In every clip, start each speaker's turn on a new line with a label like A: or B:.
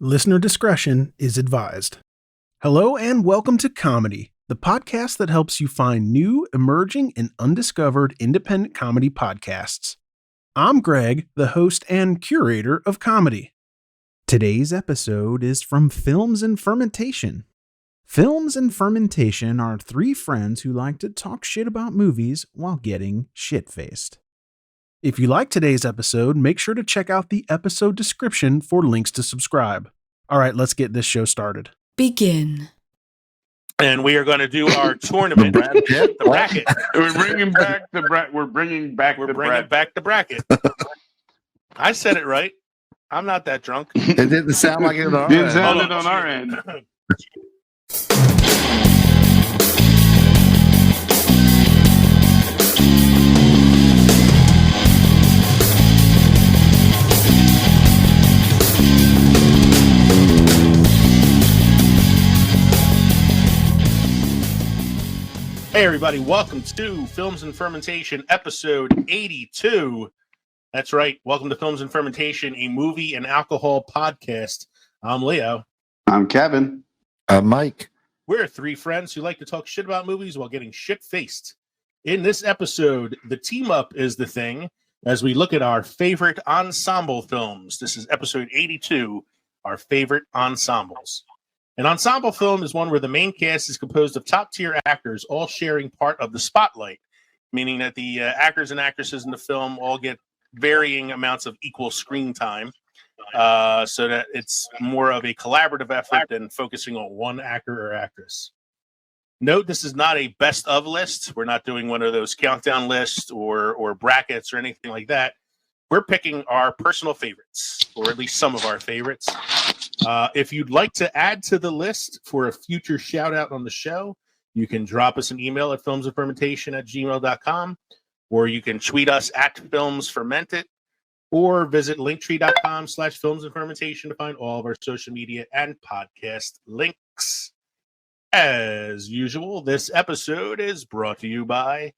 A: Listener discretion is advised. Hello and welcome to Comedy, the podcast that helps you find new, emerging, and undiscovered independent comedy podcasts. I'm Greg, the host and curator of comedy. Today's episode is from Films and Fermentation. Films and Fermentation are three friends who like to talk shit about movies while getting shit-faced. If you like today's episode, make sure to check out the episode description for links to subscribe. All right, let's get this show started.
B: Begin.
C: And we are going to do our tournament. The bracket.
D: We're bringing back the bracket. We're bringing back
C: the bracket. I said it right. I'm not that drunk.
E: It didn't sound like it on our
D: It
E: end.
D: sounded on our end.
C: Hey, everybody. Welcome to Films and Fermentation, episode 82. That's right. Welcome to Films and Fermentation, a movie and alcohol podcast. I'm Leo.
D: I'm Kevin.
E: Mike.
C: We're three friends who like to talk shit about movies while getting shit-faced. In this episode, the team up is the thing as we look at our favorite ensemble films. This is episode 82, our favorite ensembles. An ensemble film is one where the main cast is composed of top-tier actors all sharing part of the spotlight, meaning that the actors and actresses in the film all get varying amounts of equal screen time, so that it's more of a collaborative effort than focusing on one actor or actress. Note, this is not a best of list. We're not doing one of those countdown lists or brackets or anything like that. We're picking our personal favorites, or at least some of our favorites. If you'd like to add to the list for a future shout out on the show, you can drop us an email at filmsandfermentation@gmail.com, or you can tweet us at filmsfermented, or visit linktree.com/filmsandfermentation to find all of our social media and podcast links. As usual, this episode is brought to you by...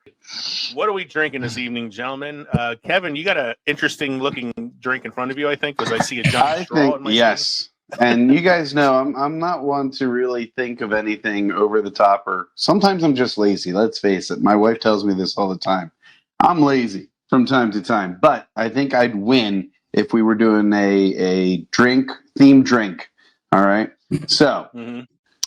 C: What are we drinking this evening, gentlemen? Kevin, you got an interesting looking drink in front of you, I think, because I see a giant straw in my
D: yes. And you guys know I'm not one to really think of anything over the top, or sometimes I'm just lazy. Let's face it. My wife tells me this all the time. I'm lazy from time to time, but I think I'd win if we were doing a themed drink. All right. So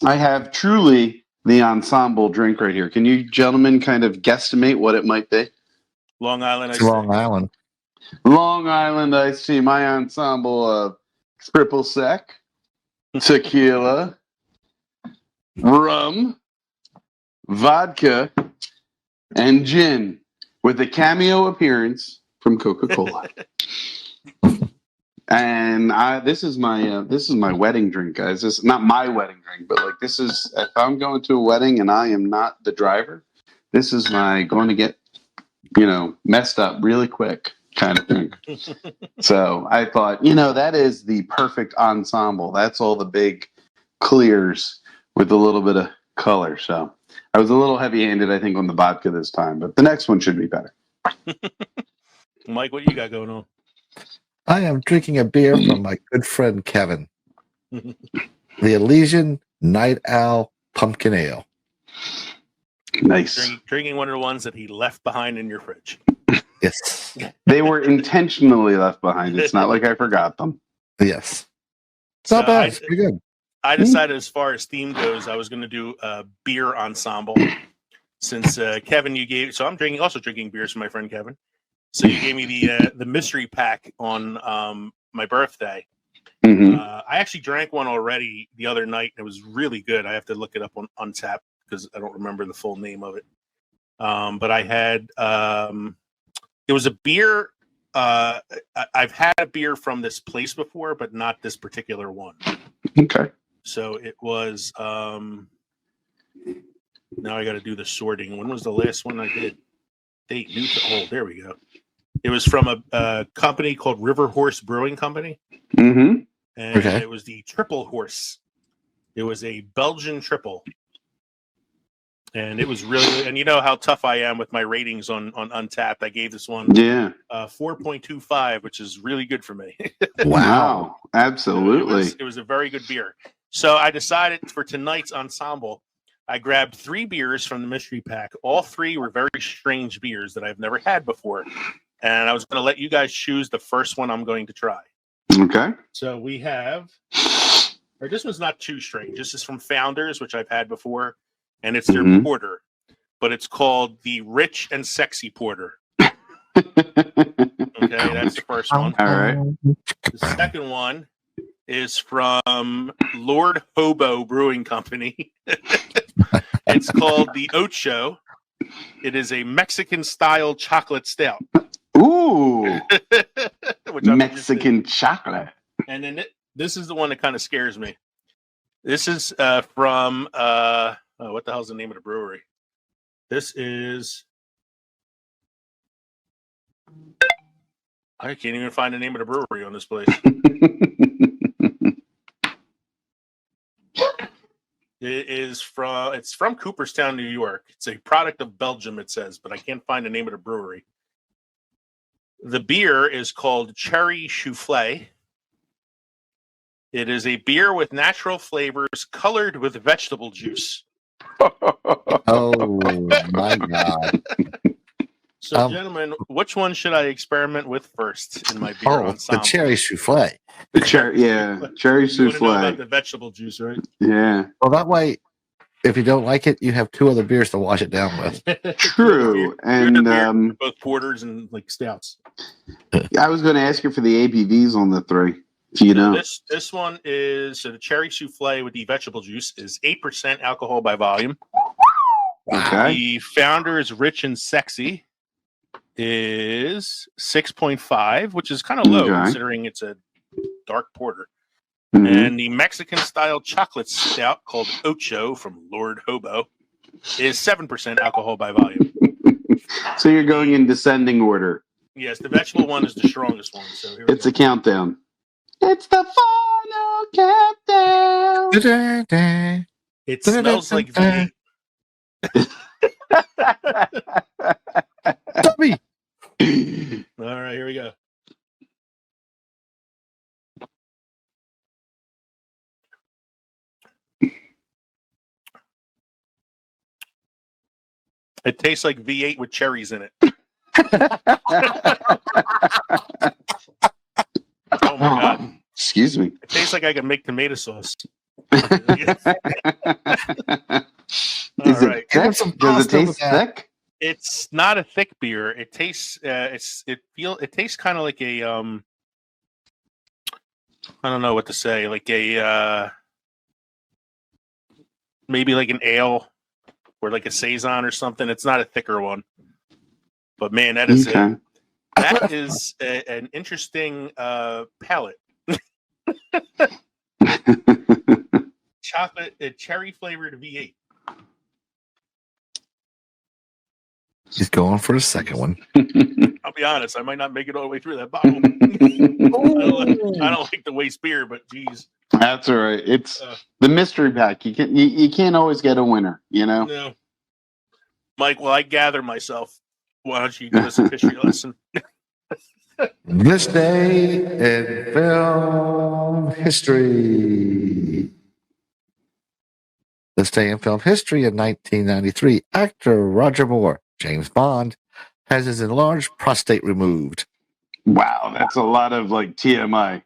D: I have truly the ensemble drink right here. Can you gentlemen kind of guesstimate what it might be?
C: Long Island.
E: Long Island.
D: Long Island iced tea. My ensemble of triple sec, tequila, rum, vodka, and gin, with a cameo appearance from Coca-Cola. And this is my wedding drink, guys. This is not my wedding drink, but like this is, if I'm going to a wedding and I am not the driver, this is my going to get, messed up really quick kind of thing. So I thought, that is the perfect ensemble. That's all the big clears with a little bit of color. So I was a little heavy-handed, I think, on the vodka this time, but the next one should be better.
C: Mike, what you got going on?
E: I am drinking a beer from my good friend Kevin. The Elysian Night Owl Pumpkin Ale.
D: Nice.
C: Drinking one of the ones that he left behind in your fridge.
E: Yes.
D: They were intentionally left behind. It's not like I forgot them.
E: Yes. It's not bad. It's pretty good.
C: I decided as far as theme goes, I was going to do a beer ensemble. Since Kevin, you gave... So I'm also drinking beers from my friend Kevin. So you gave me the mystery pack on my birthday.
D: Mm-hmm.
C: I actually drank one already the other night. And it was really good. I have to look it up on Untappd because I don't remember the full name of it. But I had... it was a beer. I've had a beer from this place before, but not this particular one.
D: Okay.
C: So it was... now I got to do the sorting. When was the last one I did? There we go. It was from a company called River Horse Brewing Company.
D: Mm-hmm.
C: And It was the Triple Horse. It was a Belgian triple. And it was really, and you know how tough I am with my ratings on Untapped. I gave this one 4.25, which is really good for me.
D: Wow, absolutely.
C: It was a very good beer. So I decided for tonight's ensemble, I grabbed 3 beers from the mystery pack. All 3 were very strange beers that I've never had before. And I was going to let you guys choose the first one I'm going to try.
D: Okay.
C: So we have, or this one's not too strange. This is from Founders, which I've had before. And it's their porter, but it's called the Rich and Sexy Porter. Okay, that's the first one.
D: All right.
C: The second one is from Lord Hobo Brewing Company. It's called the Ocho. It is a Mexican-style chocolate stout.
D: Ooh, Mexican chocolate.
C: And then this is the one that kind of scares me. This is from... what the hell's the name of the brewery? This is... I can't even find the name of the brewery on this place. It's from Cooperstown, New York. It's a product of Belgium, it says, but I can't find the name of the brewery. The beer is called Cherry Soufflé. It is a beer with natural flavors colored with vegetable juice.
E: Oh my God!
C: So, gentlemen, which one should I experiment with first in my beer ensemble?
E: The cherry souffle.
D: The cherry, cherry souffle.
C: You want to know about the vegetable juice, right?
D: Yeah.
E: Well, that way, if you don't like it, you have 2 other beers to wash it down with.
D: True, and
C: both porters and like stouts.
D: I was going to ask you for the ABVs on the 3. Do you know?
C: This one is the cherry souffle with the vegetable juice is 8% alcohol by volume.
D: Okay.
C: The Founders Rich and Sexy is 6.5, which is kind of low considering it's a dark porter. Mm-hmm. And the Mexican style chocolate stout called Ocho from Lord Hobo is 7% alcohol by volume.
D: So you're going in descending order.
C: Yes, the vegetable one is the strongest one. So
D: it's a countdown. It's the final countdown.
C: It smells like V8. All right, here we go. It tastes like V8 with cherries in it. Oh my God.
D: Excuse me.
C: It tastes like I can make tomato sauce.
D: Does it taste thick?
C: It's not a thick beer. It tastes it tastes kind of like a I don't know what to say, like a maybe like an ale or like a saison or something. It's not a thicker one. But man, that is an interesting palate. Chocolate, cherry flavored V8.
E: He's going for the second one.
C: I'll be honest, I might not make it all the way through that bottle. I don't like the waste beer, but geez.
D: That's all right. It's the mystery pack. You can't always get a winner, you know?
C: No. Mike, while I gather myself, why don't you give us a history lesson?
E: This day in film history. This day in film history in 1993, actor Roger Moore, James Bond, has his enlarged prostate removed.
D: Wow, that's a lot of like TMI.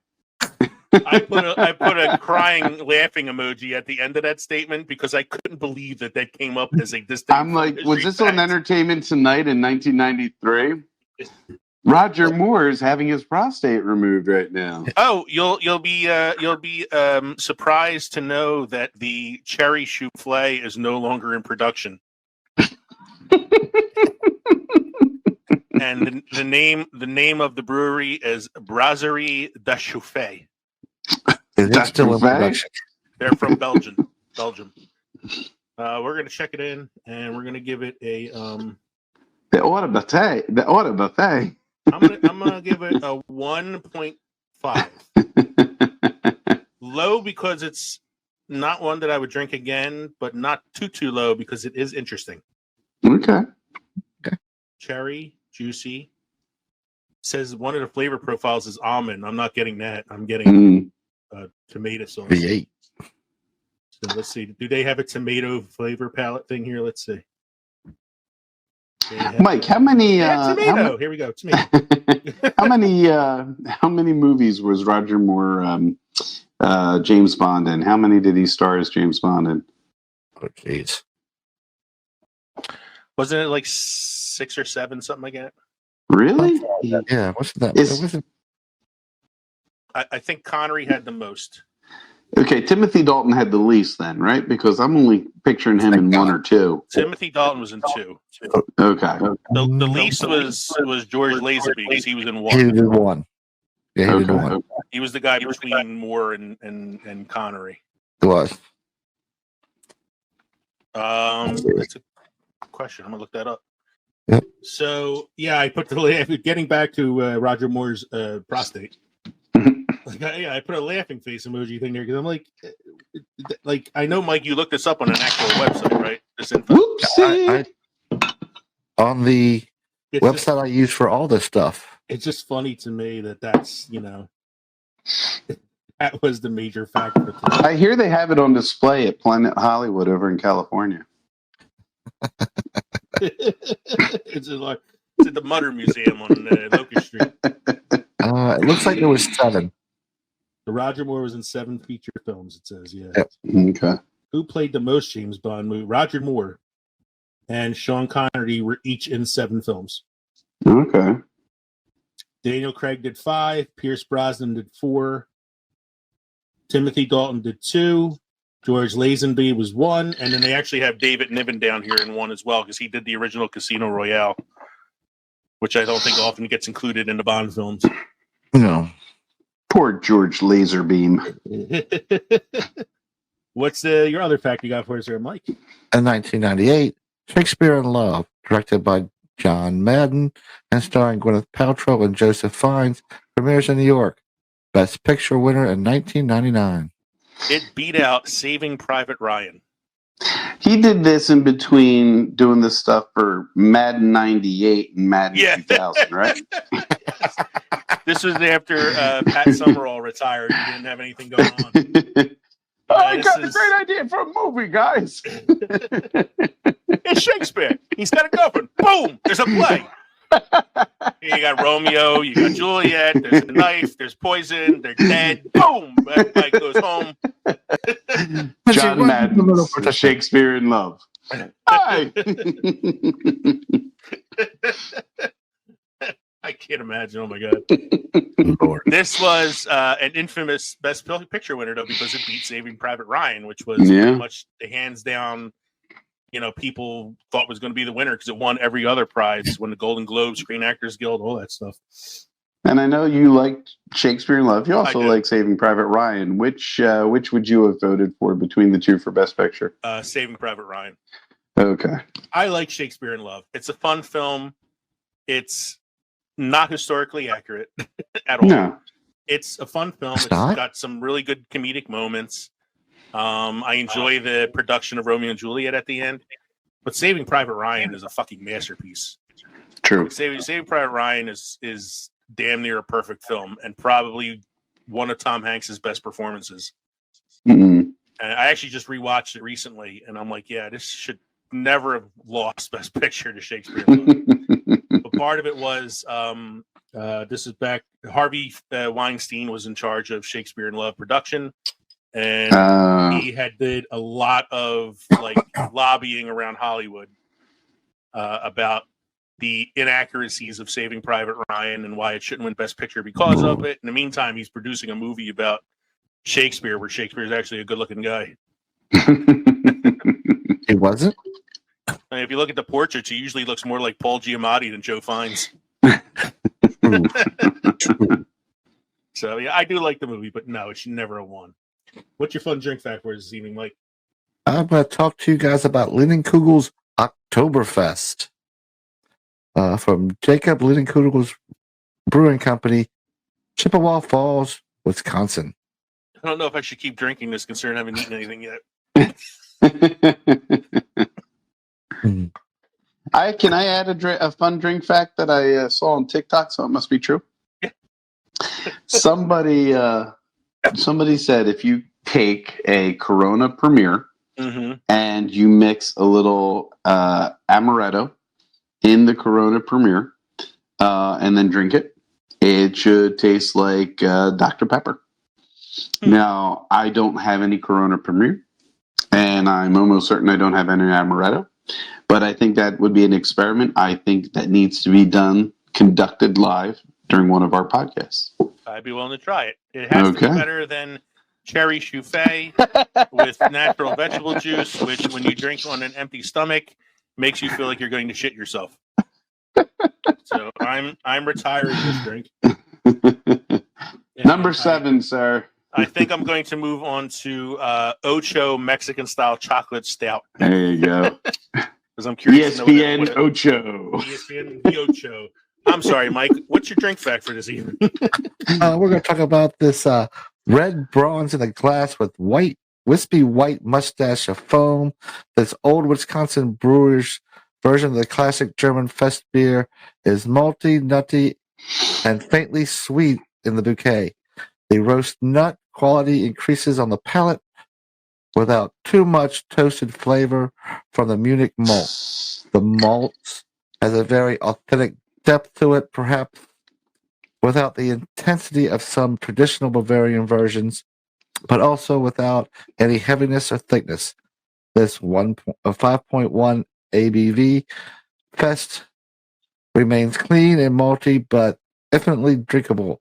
C: I put a crying, laughing emoji at the end of that statement because I couldn't believe that came up as a distinct.
D: I'm like, was this on Entertainment Tonight in 1993? Roger Moore is having his prostate removed right now.
C: Oh, you'll be surprised to know that the cherry souffle is no longer in production. And the name of the brewery is Brasserie de Chauffé.
E: Is it still in production?
C: They're from Belgium. We're gonna check it in, and we're gonna give it a
D: The order buffet.
C: I'm gonna give it a 1.5. Low because it's Not one that I would drink again, but not too low because it is interesting.
D: Okay.
C: Cherry, juicy. Says one of the flavor profiles is almond. I'm not getting that. I'm getting tomato sauce.
E: V8.
C: So let's see. Do they have a tomato flavor palette thing here? Let's see.
D: Mike, how many?
C: Tomato. Here we go. Tomato.
D: How many movies was Roger Moore James Bond in? How many did he star as James Bond in?
E: Oh, jeez.
C: Wasn't it like 6 or 7, something like that?
D: Really?
E: Yeah, wasn't that?
D: Is-
E: It wasn't,
C: I think Connery had the most.
D: Okay, Timothy Dalton had the least then, right? Because I'm only picturing him in 1 or 2.
C: Timothy Dalton was in 2.
D: Okay.
C: The least was George Lazenby because he was in
E: he
C: 1.
E: did one. Yeah, he did
D: Okay.
E: one.
C: He was the guy between Moore and Connery.
E: It was.
C: That's a question. I'm gonna look that up.
E: Yep.
C: So yeah, I put getting back to Roger Moore's prostate. I put a laughing face emoji thing there because I'm like I know, Mike, you looked this up on an actual website, right? This info.
D: Whoopsie.
E: On the
C: It's
E: website
C: just,
E: I use for all this stuff.
C: it's just funny to me that's that was the major factor.
D: I hear they have it on display at Planet Hollywood over in California.
C: It's at the Mutter Museum on Locust Street.
E: It looks like there was 7.
C: The Roger Moore was in 7 feature films. It says, yeah.
E: Yep.
D: Okay.
C: Who played the most James Bond movie? Roger Moore and Sean Connery were each in 7 films.
D: Okay.
C: Daniel Craig did 5. Pierce Brosnan did 4. Timothy Dalton did 2. George Lazenby was 1. And then they actually have David Niven down here in 1 as well because he did the original Casino Royale, which I don't think often gets included in the Bond films.
E: No.
D: Poor George Laserbeam.
C: What's your other fact you got for us there, Mike?
E: In 1998, Shakespeare in Love, directed by John Madden and starring Gwyneth Paltrow and Joseph Fiennes, premieres in New York. Best Picture winner in 1999.
C: It beat out Saving Private Ryan.
D: He did this in between doing this stuff for Madden 98 and Madden 2000, right?
C: This was after Pat Summerall retired. He didn't have anything going on.
D: I got a great idea for a movie, guys.
C: It's Shakespeare. He's got a girlfriend. Boom! There's a play. You got Romeo. You got Juliet. There's a knife. There's poison. They're dead. Boom! Everybody goes home.
D: John Madden, Shakespeare in Love. Hi.
C: I can't imagine. Oh my god! This was an infamous Best Picture winner, though, because it beat Saving Private Ryan, which was pretty much the hands down. People thought was going to be the winner because it won every other prize, won the Golden Globe, Screen Actors Guild, all that stuff.
D: And I know you liked Shakespeare in Love. You also like Saving Private Ryan. Which would you have voted for between the two for Best Picture?
C: Saving Private Ryan.
D: Okay.
C: I like Shakespeare in Love. It's a fun film. It's not historically accurate at all. No. It's a fun film. It's got some really good comedic moments. I enjoy the production of Romeo and Juliet at the end. But Saving Private Ryan is a fucking masterpiece.
D: True.
C: Saving Private Ryan is damn near a perfect film and probably one of Tom Hanks's best performances.
D: Mm-hmm.
C: And I actually just rewatched it recently, and I'm like, yeah, this should never have lost Best Picture to Shakespeare in Love. But part of it was this is back. Harvey Weinstein was in charge of Shakespeare in Love production, and he did a lot of lobbying around Hollywood about the inaccuracies of Saving Private Ryan and why it shouldn't win Best Picture because of it. In the meantime, he's producing a movie about Shakespeare, where Shakespeare is actually a good-looking guy.
E: He wasn't?
C: And if you look at the portraits, he usually looks more like Paul Giamatti than Joe Fiennes. So, yeah, I do like the movie, but no, it should never have won. What's your fun drink fact for this evening, Mike?
E: I'm going to talk to you guys about Linnenkugel's Oktoberfest. From Jacob Linnenkugel's Brewing Company, Chippewa Falls, Wisconsin.
C: I don't know if I should keep drinking this, considering I haven't eaten anything yet.
D: Can I add a fun drink fact that I saw on TikTok? So it must be true.
C: Yeah.
D: Somebody said if you take a Corona Premier and you mix a little amaretto in the Corona Premier and then drink it, it should taste like Dr. Pepper. Now, I don't have any Corona Premier, and I'm almost certain I don't have any amaretto, but I think that would be an experiment. I think that needs to be conducted live during one of our podcasts.
C: I'd be willing to try it. It has to be better than cherry souffle with natural vegetable juice, which when you drink on an empty stomach makes you feel like you're going to shit yourself. So I'm retiring this drink.
D: Number 7, sir.
C: I think I'm going to move on to Ocho Mexican style chocolate stout.
D: There you go.
C: Because I'm curious.
D: ESPN Ocho.
C: ESPN Ocho. I'm sorry, Mike. What's your drink fact for this evening?
E: We're going to talk about this red bronze in a glass with wispy white mustache of foam. This old Wisconsin brewer's version of the classic German fest beer is malty, nutty, and faintly sweet in the bouquet. The roast nut quality increases on the palate without too much toasted flavor from the Munich malt. The malt has a very authentic depth to it, perhaps without the intensity of some traditional Bavarian versions, but also without any heaviness or thickness. This 5.1 ABV fest remains clean and malty, but infinitely drinkable,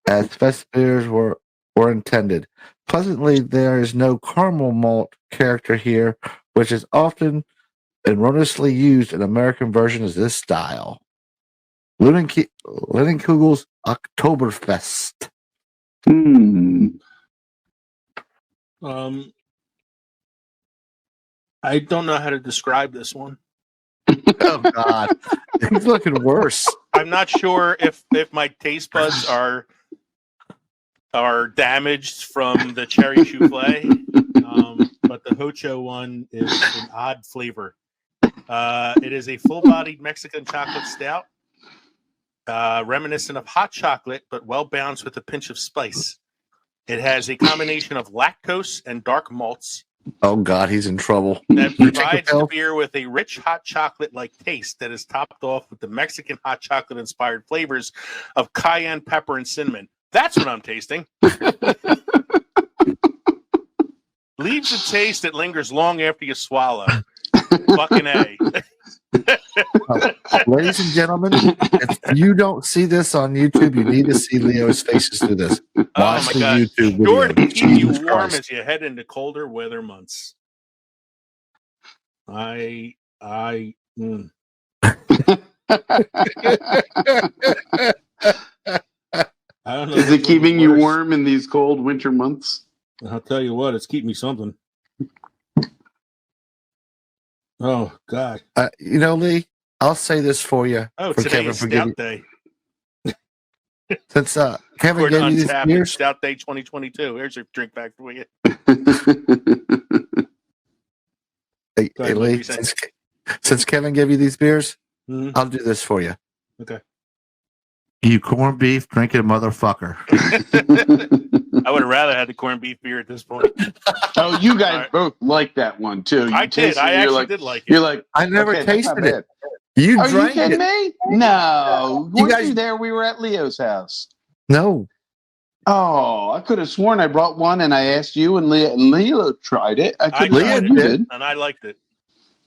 E: as fest beers were intended. Pleasantly, there is no caramel malt character here, which is often erroneously used in American versions of this style. Leinenkugel's Oktoberfest.
C: I don't know how to describe this one.
E: Oh God, it's looking worse.
C: I'm not sure if my taste buds are damaged from the cherry souffle, but the Hocho one is an odd flavor. It is a full-bodied Mexican chocolate stout, reminiscent of hot chocolate, but well balanced with a pinch of spice. It has a combination of lactose and dark malts.
E: Oh God, he's in trouble.
C: That provides the beer with a rich hot chocolate-like taste that is topped off with the Mexican hot chocolate-inspired flavors of cayenne pepper and cinnamon. That's what I'm tasting. Leaves a taste that lingers long after you swallow. Fucking A.
E: Ladies and gentlemen, if you don't see this on YouTube, you need to see Leo's faces through this. Watch the
C: God.
E: YouTube video.
C: Sure to keep you
E: Jesus
C: warm
E: Christ.
C: as you head into colder weather months. I don't know.
D: Is it keeping you warm in these cold winter months?
C: I'll tell you what, it's keeping me something. Oh God!
E: Lee, I'll say this for you.
C: Oh,
E: for
C: today
E: Kevin,
C: is Stout Day.
E: Since Kevin gave you these beers,
C: Stout Day 2022. Here's your drink back for you.
E: Hey, Lee, since Kevin gave you these beers, I'll do this for you.
C: Okay.
E: You corned beef drinking motherfucker.
C: I would have rather had the corned beef beer at this point.
D: Oh, you guys both like that one too.
C: I did. I actually did like it.
D: You're like,
E: I never
D: okay,
E: tasted it. You
D: Are
E: drank
D: you kidding
E: it.
D: me? No.
E: You
D: Weren't
E: guys-
D: you there? We were at Leo's house.
E: No.
D: Oh, I could have sworn I brought one and I asked you and Leo tried it. I could
E: Leo
D: have you did.
C: And I liked it.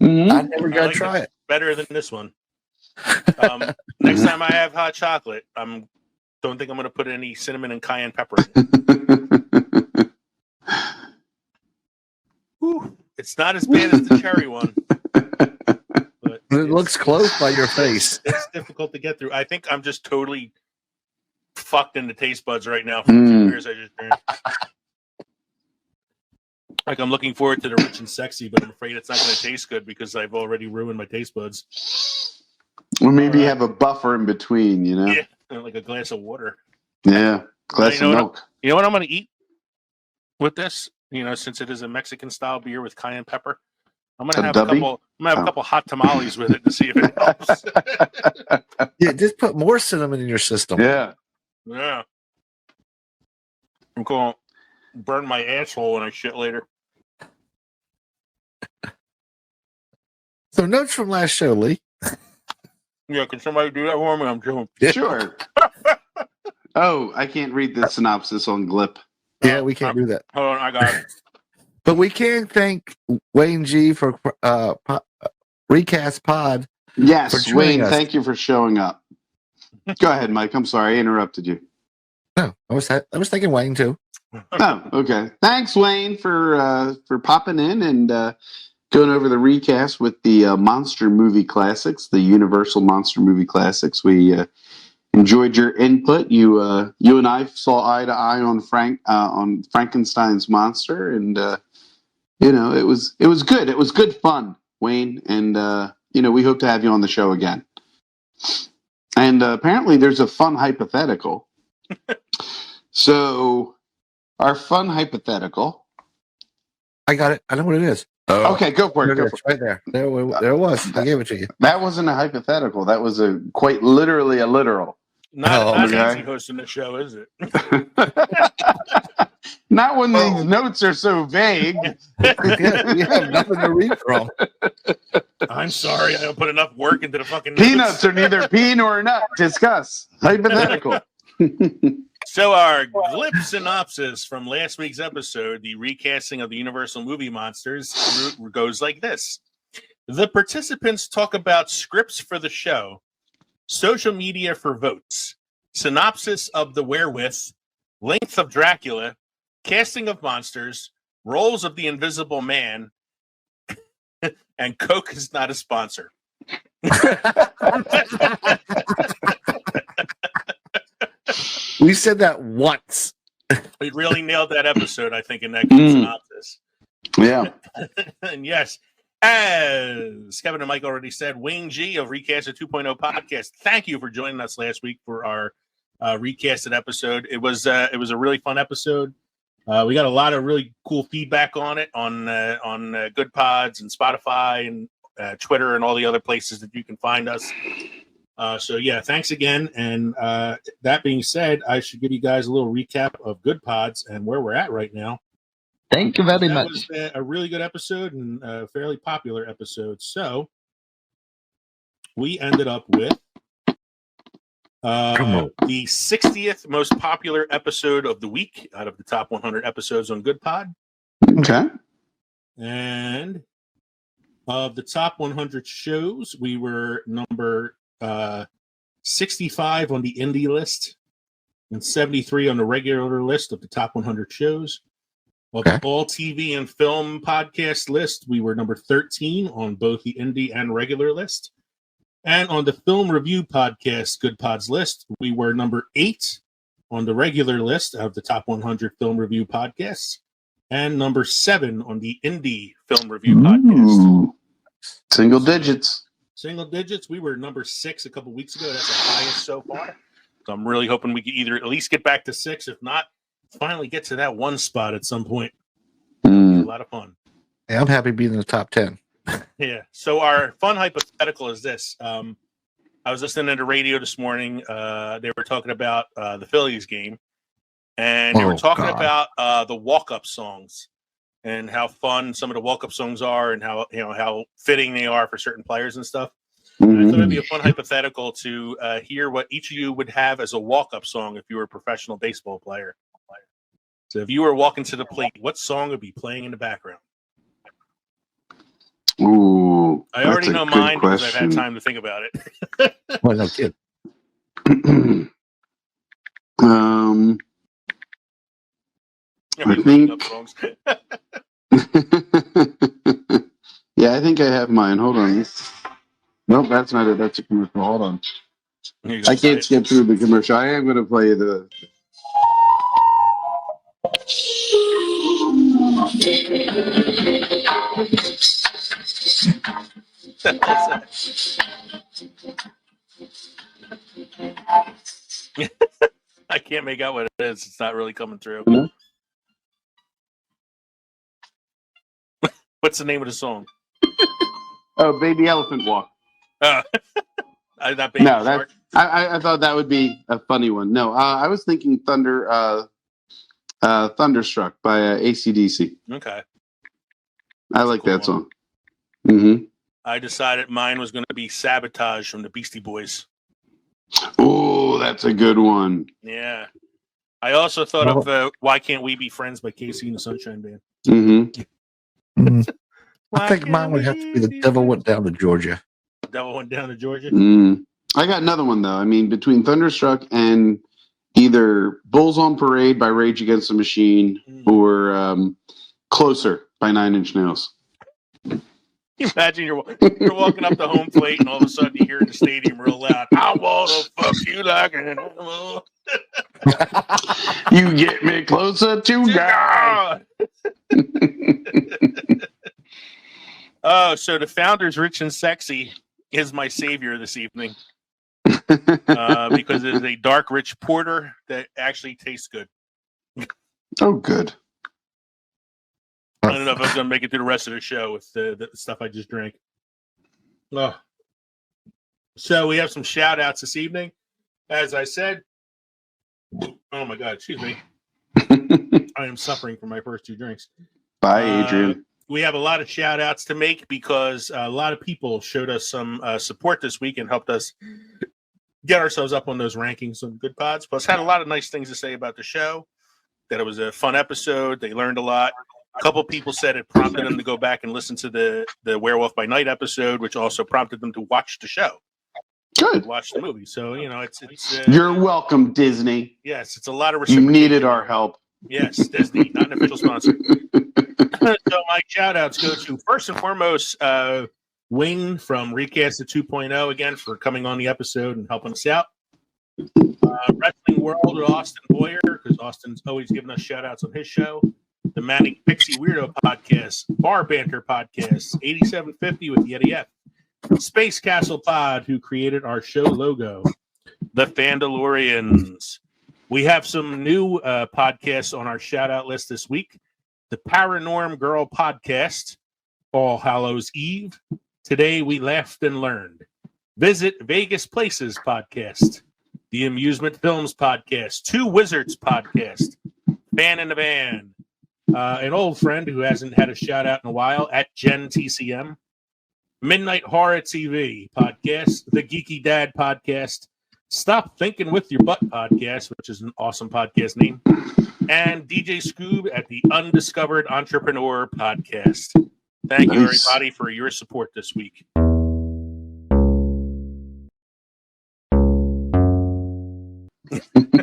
D: Mm-hmm.
E: I never got to try it.
C: Better than this one. Next time I have hot chocolate, don't think I'm going to put any cinnamon and cayenne pepper in it. Whew, it's not as bad as the cherry one. But
E: It looks close by your face.
C: It's difficult to get through. I think I'm just totally fucked in the taste buds right now from the 2 beers I just drank. Like I'm looking forward to the rich and sexy, but I'm afraid it's not going to taste good because I've already ruined my taste buds.
D: Or maybe you have a buffer in between, you know?
C: Yeah, like a glass of water.
D: Yeah, glass of milk.
C: You know what I'm going to eat? with this. Since it is a Mexican style beer with cayenne pepper, I'm gonna
D: A
C: have
D: dubby?
C: a couple hot tamales with it to see if it helps.
E: Yeah, just put more cinnamon in your system.
D: Yeah.
C: Yeah, I'm going to burn my asshole when I shit later.
E: So notes from last show, Lee.
C: Yeah, can somebody do that for me? I'm doing.
D: Sure. Oh, I can't read the synopsis on Glip.
E: Yeah, we can't do that.
C: Hold on, I got it.
E: But we can thank Wayne G for Recast Pod.
D: Yes,
E: For joining
D: Wayne,
E: us.
D: thank you for showing up. Go ahead, Mike. I'm sorry, I interrupted you.
E: No, I was thinking Wayne too.
D: Oh, okay. Thanks, Wayne, for popping in and going over the recast with the monster movie classics, the Universal monster movie classics. We enjoyed your input. You and I saw eye to eye on Frankenstein's monster, and it was good. It was good fun, Wayne, and we hope to have you on the show again. And apparently, there's a fun hypothetical. So, our fun hypothetical.
E: I got it. I know what it is.
D: Okay, go for it.
E: There it is, right there. There it was. I gave it to you.
D: That wasn't a hypothetical. That was quite literally a literal.
C: Not easy hosting the show, is it?
D: Not when these notes are so vague.
E: We have nothing to read from.
C: I'm sorry, I don't put enough work into the fucking
D: Peanuts are neither pea nor nut. Discuss. Hypothetical.
C: So our glip synopsis from last week's episode, the recasting of the Universal movie monsters, goes like this. The participants talk about scripts for the show, social media for votes, synopsis of the wherewith, length of Dracula, casting of monsters, roles of the Invisible Man, and Coke is not a sponsor.
E: We said that once.
C: We really nailed that episode, I think, in that good synopsis.
D: Yeah.
C: And yes, as Kevin and Mike already said, Wayne G of Recast 2.0 podcast, thank you for joining us last week for our recasted episode. It was a really fun episode. We got a lot of really cool feedback on it on Good Pods and Spotify and Twitter and all the other places that you can find us. So yeah, thanks again. And that being said, I should give you guys a little recap of Good Pods and where we're at right now.
B: Thank you very much.
C: That was a really good episode and a fairly popular episode. So we ended up with the 60th most popular episode of the week out of the top 100 episodes on Good Pod.
D: Okay.
C: And of the top 100 shows, we were number 65 on the indie list and 73 on the regular list of the top 100 shows. Of the all TV and film podcast list, we were number 13 on both the indie and regular list. And on the film review podcast Good Pods list, we were number 8 on the regular list of the top 100 film review podcasts and number 7 on the indie film review podcast.
D: Single digits.
C: Single digits. We were number 6 a couple weeks ago. That's the highest so far. So I'm really hoping we can either at least get back to 6, if not, finally get to that 1 spot at some point. A lot of fun.
E: Yeah, I'm happy being in the top 10.
C: Yeah. So our fun hypothetical is this. I was listening to the radio this morning. They were talking about the Phillies game, and they were talking about the walk-up songs and how fun some of the walk-up songs are, and how fitting they are for certain players and stuff. And I thought it'd be a fun hypothetical to hear what each of you would have as a walk-up song if you were a professional baseball player. So if you were walking to the plate, what song would be playing in the background?
D: Ooh,
C: I already know mine because I've had time to think about it.
E: Well, no kid.
D: I think. Yeah, I think I have mine. Hold on. Nope, that's not it. That's a commercial. Hold on. I can't skip through the commercial. I am going to play the.
C: I can't make out what it is. It's not really coming through. What's the name of the song?
D: Oh, Baby Elephant Walk.
C: Not Baby
D: No,
C: Shark.
D: I thought that would be a funny one. No, I was thinking Thunderstruck by AC/DC.
C: Okay.
D: I like that song. Mm-hmm.
C: I decided mine was going to be Sabotage from the Beastie Boys.
D: Oh, that's a good one.
C: Yeah. I also thought of Why Can't We Be Friends by Casey and the Sunshine Band.
D: Mm-hmm.
E: I think mine would have to be The Devil Went Down to Georgia.
C: Devil Went Down to Georgia?
D: I got another one, though. I mean, between Thunderstruck and either Bulls on Parade by Rage Against the Machine or Closer by Nine Inch Nails.
C: You imagine you're walking up the home plate and all of a sudden you hear in the stadium real loud, I want to fuck you like an animal.
D: You get me closer to God.
C: Oh, so the Founders Rich and Sexy is my savior this evening because it is a dark, rich porter that actually tastes good.
D: Oh, good.
C: I don't know if I was going to make it through the rest of the show with the stuff I just drank. Oh. So we have some shout outs this evening. As I said, oh my God, excuse me. I am suffering from my first two drinks.
D: Bye, Adrian.
C: We have a lot of shout outs to make because a lot of people showed us some support this week and helped us get ourselves up on those rankings of good pods. Plus, had a lot of nice things to say about the show, that it was a fun episode. They learned a lot. A couple people said it prompted them to go back and listen to the Werewolf by Night episode, which also prompted them to watch the show.
D: Good.
C: Watch the movie. So, it's
D: You're welcome, Disney.
C: Yes, it's a lot of
D: You
C: reciprocation.
D: needed our help.
C: Yes, Disney, not an official sponsor. So my shout outs go to, first and foremost, Wayne from Recast the 2.0 again for coming on the episode and helping us out. Wrestling World with Austin Boyer, because Austin's always giving us shout outs on his show. The Manic Pixie Weirdo Podcast, Bar Banter Podcast, 8750 with Yeti F. Space Castle Pod, who created our show logo. The Fandalorians. We have some new podcasts on our shout out list this week. The Paranorm Girl Podcast, All Hallows Eve. Today we laughed and learned. Visit Vegas Places Podcast. The Amusement Films Podcast. Two Wizards Podcast. Fan in the Van. An old friend who hasn't had a shout out in a while at Gen TCM. Midnight Horror TV Podcast. The Geeky Dad Podcast. Stop Thinking with Your Butt Podcast, which is an awesome podcast name. And DJ Scoob at the Undiscovered Entrepreneur Podcast. Thank you, everybody, for your support this week.
E: A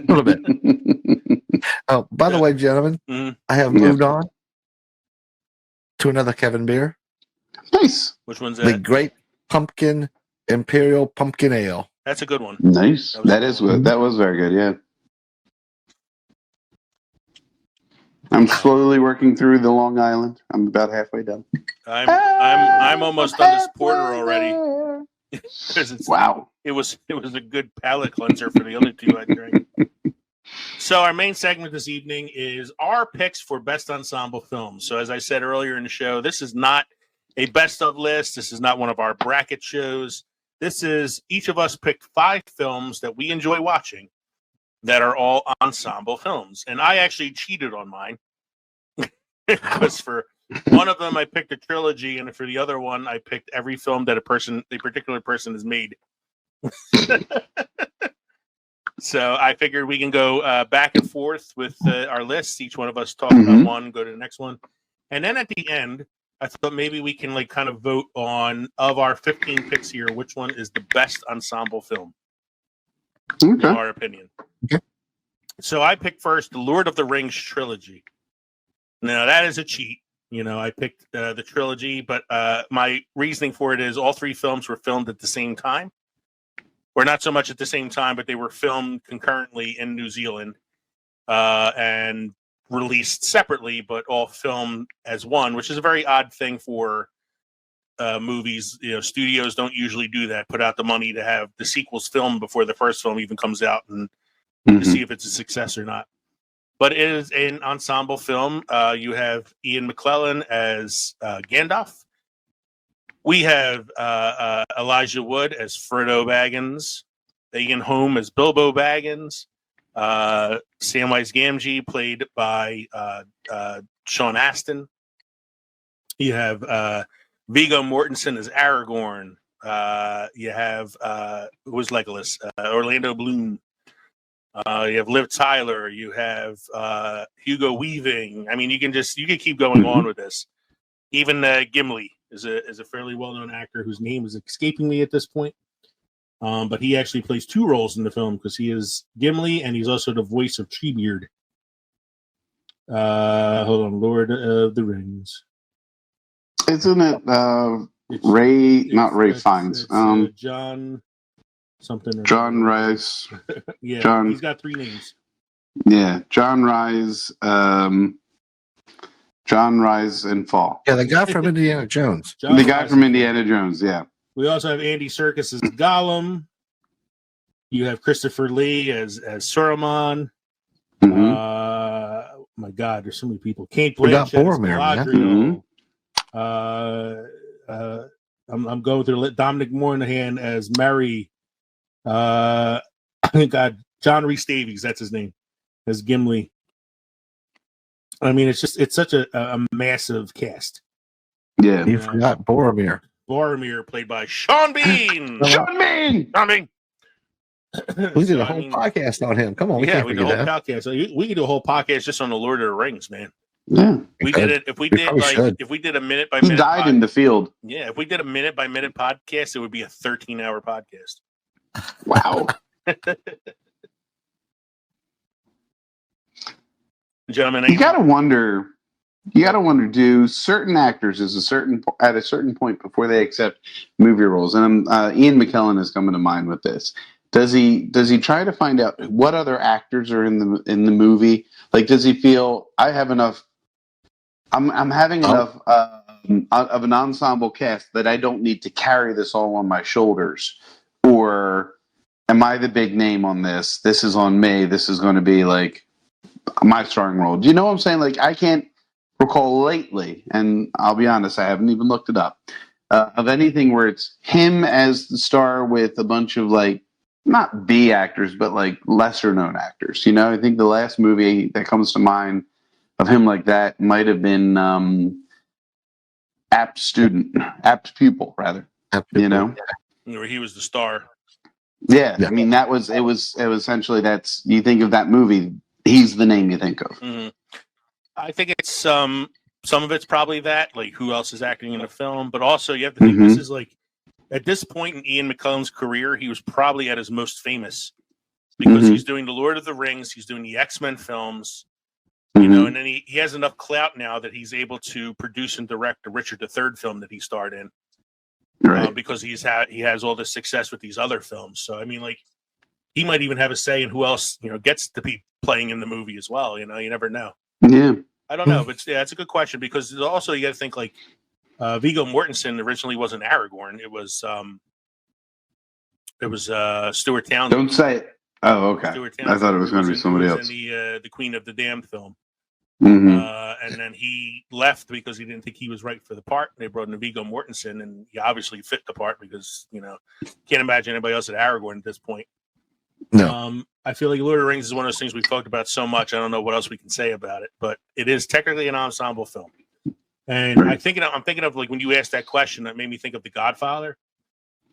E: little bit. Oh, by the way, gentlemen, I have moved on to another Kevin beer.
D: Nice.
C: Which one's
E: The
C: that?
E: Great Pumpkin Imperial Pumpkin Ale.
C: That's a good one.
D: Nice. That was very good. Yeah. I'm slowly working through the Long Island. I'm about halfway done.
C: I'm almost done this porter already.
D: Wow.
C: It was a good palate cleanser for the other two I drank. So our main segment this evening is our picks for best ensemble films. So as I said earlier in the show, this is not a best of list. This is not one of our bracket shows. This is each of us picked 5 films that we enjoy watching that are all ensemble films. And I actually cheated on mine. Because for one of them I picked a trilogy, and for the other one I picked every film that a particular person has made. So I figured we can go back and forth with our lists. Each one of us talk about one, go to the next one. And then at the end, I thought maybe we can kind of vote on, of our 15 picks here, which one is the best ensemble film, in our opinion.
E: Okay.
C: So I picked first the Lord of the Rings trilogy. Now, that is a cheat. I picked the trilogy, but my reasoning for it is all 3 films were filmed at the same time. Or not so much at the same time, but they were filmed concurrently in New Zealand and released separately, but all filmed as one, which is a very odd thing for movies. Studios don't usually do that, put out the money to have the sequels filmed before the first film even comes out and to see if it's a success or not. but it is an ensemble film. You have Ian McKellen as Gandalf. We have Elijah Wood as Frodo Baggins, Ian Holm as Bilbo Baggins, Samwise Gamgee played by Sean Astin. You have Viggo Mortensen as Aragorn. You have who was Legolas? Orlando Bloom. You have Liv Tyler. You have Hugo Weaving. I mean, you can keep going on with this. Even Gimli is a fairly well-known actor whose name is escaping me at this point. But he actually plays two roles in the film because he is Gimli and he's also the voice of Treebeard. Hold on, Lord of the Rings.
D: Isn't it not Ray Fiennes?
C: John something.
D: John Rice.
C: Yeah, he's got three names.
D: Yeah, John Rice. John Rise and Fall.
E: Yeah, the guy from Indiana Jones.
D: The guy from Indiana Jones, yeah.
C: We also have Andy Serkis as Gollum. You have Christopher Lee as Saruman. My God, there's so many people. Kate Blanchett as Galadriel. I'm going through Dominic Monaghan as Mary. God, John Rhys Davies, that's his name, as Gimli. I mean, it's such a massive cast.
D: Yeah.
E: You forgot Boromir.
C: Boromir, played by Sean Bean.
D: Sean Bean!
E: We did a whole podcast on him. Come on,
C: we did a whole podcast. So we could do a whole podcast just on the Lord of the Rings, man.
D: Yeah,
C: we did it. If we did a minute by minute,
D: he died in the field.
C: Yeah, if we did a minute by minute podcast, it would be a 13-hour podcast.
D: Wow.
C: Gentlemen,
D: you gotta wonder. Do certain actors at a certain point before they accept movie roles? And Ian McKellen is coming to mind with this. Does he try to find out what other actors are in the movie? Like, does he feel I have enough? I'm having enough of an ensemble cast that I don't need to carry this all on my shoulders, or am I the big name on this? This is on me. This is going to be like my starring role. Do you know what I'm saying? Like, I can't recall lately, and I'll be honest, I haven't even looked it up, of anything where it's him as the star with a bunch of, like, not B actors, but like lesser known actors. You know, I think the last movie that comes to mind of him like that might have been Apt Pupil, rather. You know,
C: where he was the star.
D: Yeah, I mean, it was essentially, that's, you think of that movie, he's the name you think of.
C: Mm-hmm. I think it's some of it's probably that, like, who else is acting in the film, but also you have to think this is like, at this point in Ian McKellen's career, he was probably at his most famous because he's doing the Lord of the Rings, he's doing the X-Men films, you know, and then he has enough clout now that he's able to produce and direct the Richard III film that he starred in,
D: right?
C: Because he has all this success with these other films. So I mean, like, he might even have a say in who else, you know, gets to be playing in the movie as well. You know, you never know.
D: Yeah,
C: I don't know, but yeah, it's a good question because also you got to think, like, Viggo Mortensen originally wasn't Aragorn. It was Stuart Townsend.
D: Don't say it. Oh, okay. I thought it was going to be somebody else.
C: In the Queen of the Damned film. And then he left because he didn't think he was right for the part. They brought in Viggo Mortensen, and he obviously fit the part because, you know, can't imagine anybody else at Aragorn at this point.
E: No.
C: I feel like Lord of the Rings is one of those things we've talked about so much. I don't know what else we can say about it, but it is technically an ensemble film. And I'm thinking of like, when you asked that question, that made me think of The Godfather.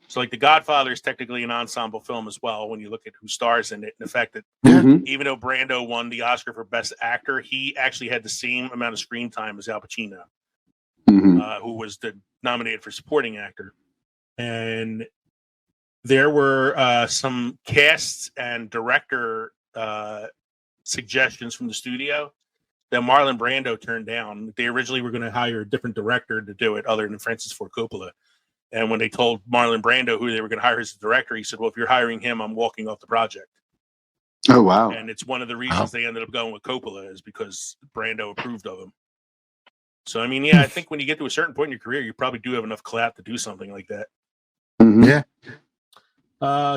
C: So, like, The Godfather is technically an ensemble film as well when you look at who stars in it, and the fact that even though Brando won the Oscar for Best Actor, he actually had the same amount of screen time as Al Pacino, who was nominated for Supporting Actor. And there were some cast and director suggestions from the studio that Marlon Brando turned down. They originally were going to hire a different director to do it other than Francis Ford Coppola. And when they told Marlon Brando who they were going to hire as the director, he said, well, if you're hiring him, I'm walking off the project.
D: Oh, wow.
C: And it's one of the reasons they ended up going with Coppola is because Brando approved of him. So, I mean, yeah, I think when you get to a certain point in your career, you probably do have enough clout to do something like that.
E: Yeah.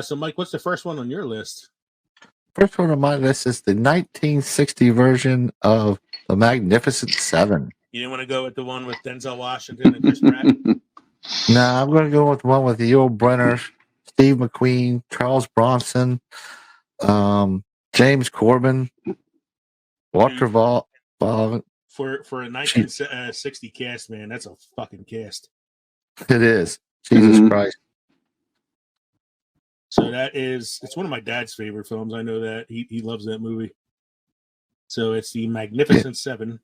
C: So, Mike, what's the first one on your list?
E: first one on my list is the 1960 version of The Magnificent Seven.
C: You didn't want to go with the one with Denzel Washington and Chris Pratt?
E: Nah, I'm going to go with the one with Yul Brynner, Steve McQueen, Charles Bronson, James Corbin, Walter Ball.
C: For a 1960 cast, man, that's a fucking cast.
E: It is. Jesus Christ.
C: So it's one of my dad's favorite films. I know that. He loves that movie. So it's the Magnificent Seven.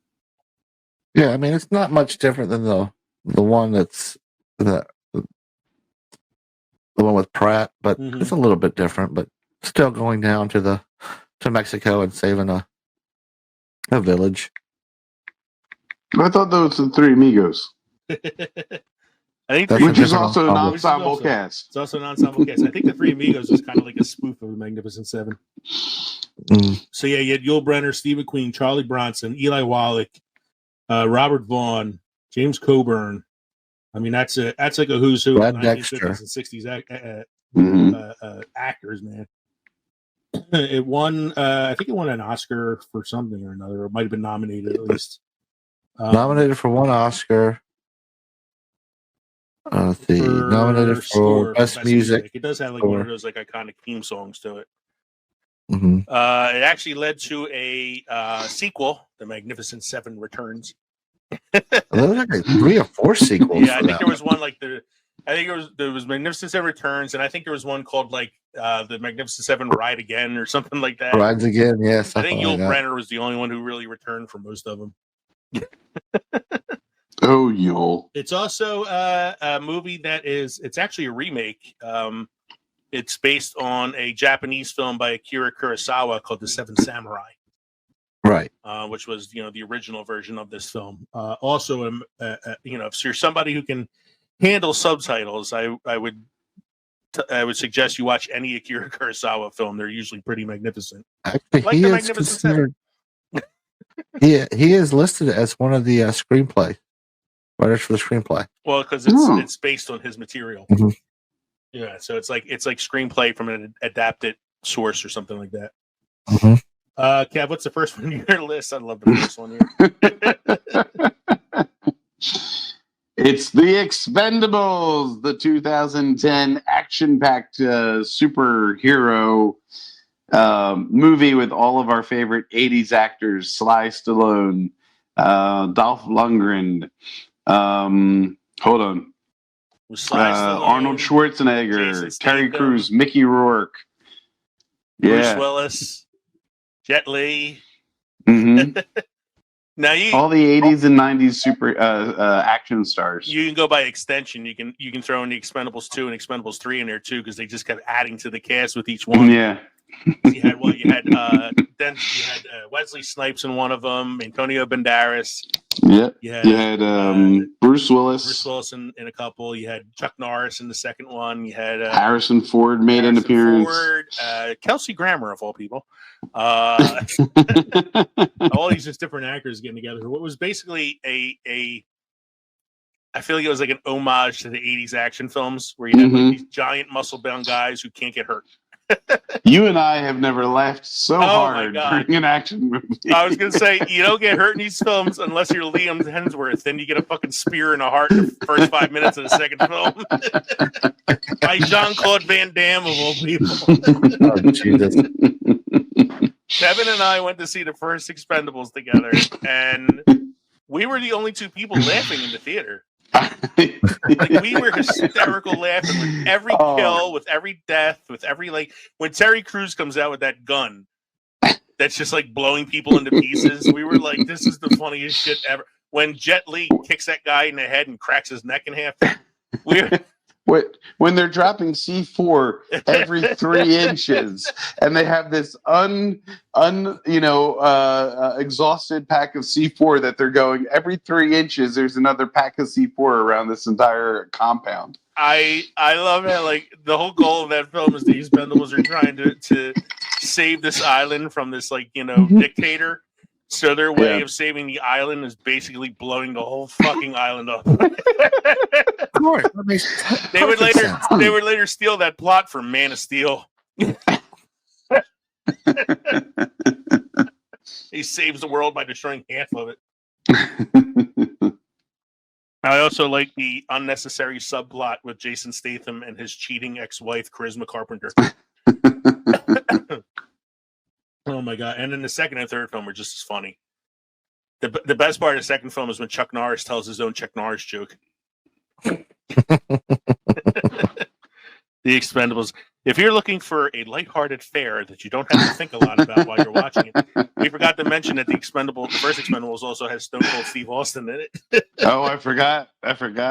E: Yeah, I mean, it's not much different than the one that's the one with Pratt, but it's a little bit different, but still going down to Mexico and saving a village.
D: I thought those were the Three Amigos.
C: I think
D: which is also an ensemble cast.
C: It's also an ensemble cast. I think the Three Amigos was kind of like a spoof of the Magnificent Seven. So yeah, you had Yul Brynner, Steve McQueen, Charlie Bronson, Eli Wallach, Robert Vaughn, James Coburn. I mean, that's like a who's who of 1950s and 60s actors, man. It won. I think it won an Oscar for something or another. It might have been nominated at least.
E: Nominated for one Oscar. Nominated for Best Music.
C: It does have like one of those like iconic theme songs to it. It actually led to a sequel, The Magnificent Seven Returns.
E: There's like 3 or 4 sequels.
C: Yeah, I think there was one like there was Magnificent Seven Returns, and I think there was one called like the Magnificent Seven Ride Again or something like that.
E: Rides Again, yes.
C: I think Yul Brynner was the only one who really returned for most of them.
D: Oh, Yul.
C: It's also a movie it's actually a remake. It's based on a Japanese film by Akira Kurosawa called The Seven Samurai.
E: Right.
C: Which was, the original version of this film. Also, if you're somebody who can handle subtitles, I would suggest you watch any Akira Kurosawa film. They're usually pretty magnificent.
E: Actually,
C: like the Magnificent Seven.
E: he is listed as one of the screenplay writers for the screenplay.
C: Well, because it's based on his material. Yeah, so it's like screenplay from an adapted source or something like that. Kev, what's the first one on your list? I love the first one here.
D: It's The Expendables, the 2010 action-packed superhero movie with all of our favorite 80s actors: Sly Stallone, Dolph Lundgren. Hold on. Arnold Schwarzenegger, Terry Crews, Mickey Rourke,
C: Bruce Willis, Jet Li. Now
D: all the 80s and 90s super action stars.
C: You can go by extension. You can throw in the Expendables 2 and Expendables 3 in there too, because they just kept adding to the cast with each one.
D: Yeah.
C: You had Wesley Snipes in one of them, Antonio Banderas.
D: Yeah. You had Bruce Willis.
C: Bruce Willis in a couple. You had Chuck Norris in the second one. You had
D: Harrison Ford made an appearance.
C: Kelsey Grammer of all people. All these just different actors getting together. What was basically I feel like it was like an homage to the 80s action films where you had like these giant muscle-bound guys who can't get hurt.
D: You and I have never laughed so hard during an action movie.
C: I was going to say, you don't get hurt in these films unless you're Liam Hemsworth. Then you get a fucking spear in the heart in the first 5 minutes of the second film. By Jean-Claude Van Damme, of all people.
E: Oh, Jesus.
C: Kevin and I went to see the first Expendables together, and we were the only 2 people laughing in the theater. Like, we were hysterical laughing with every kill, with every death, with every when Terry Crews comes out with that gun that's just like blowing people into pieces. We were like, this is the funniest shit ever. When Jet Li kicks that guy in the head and cracks his neck in half,
D: when they're dropping C4 every 3 inches, and they have this exhausted pack of C4 that they're going every 3 inches. There's another pack of C4 around this entire compound.
C: I love it. Like, the whole goal of that film is the Expendables are trying to save this island from this dictator. So their way of saving the island is basically blowing the whole fucking island up.
E: Of course, that makes
C: they would later steal that plot from Man of Steel. He saves the world by destroying half of it. I also like the unnecessary subplot with Jason Statham and his cheating ex-wife, Charisma Carpenter. Oh my god! And then the second and third film are just as funny. The best part of the second film is when Chuck Norris tells his own Chuck Norris joke. The Expendables. If you're looking for a lighthearted fare that you don't have to think a lot about while you're watching it, we forgot to mention that the first Expendables also has Stone Cold Steve Austin in it.
D: Oh, I forgot.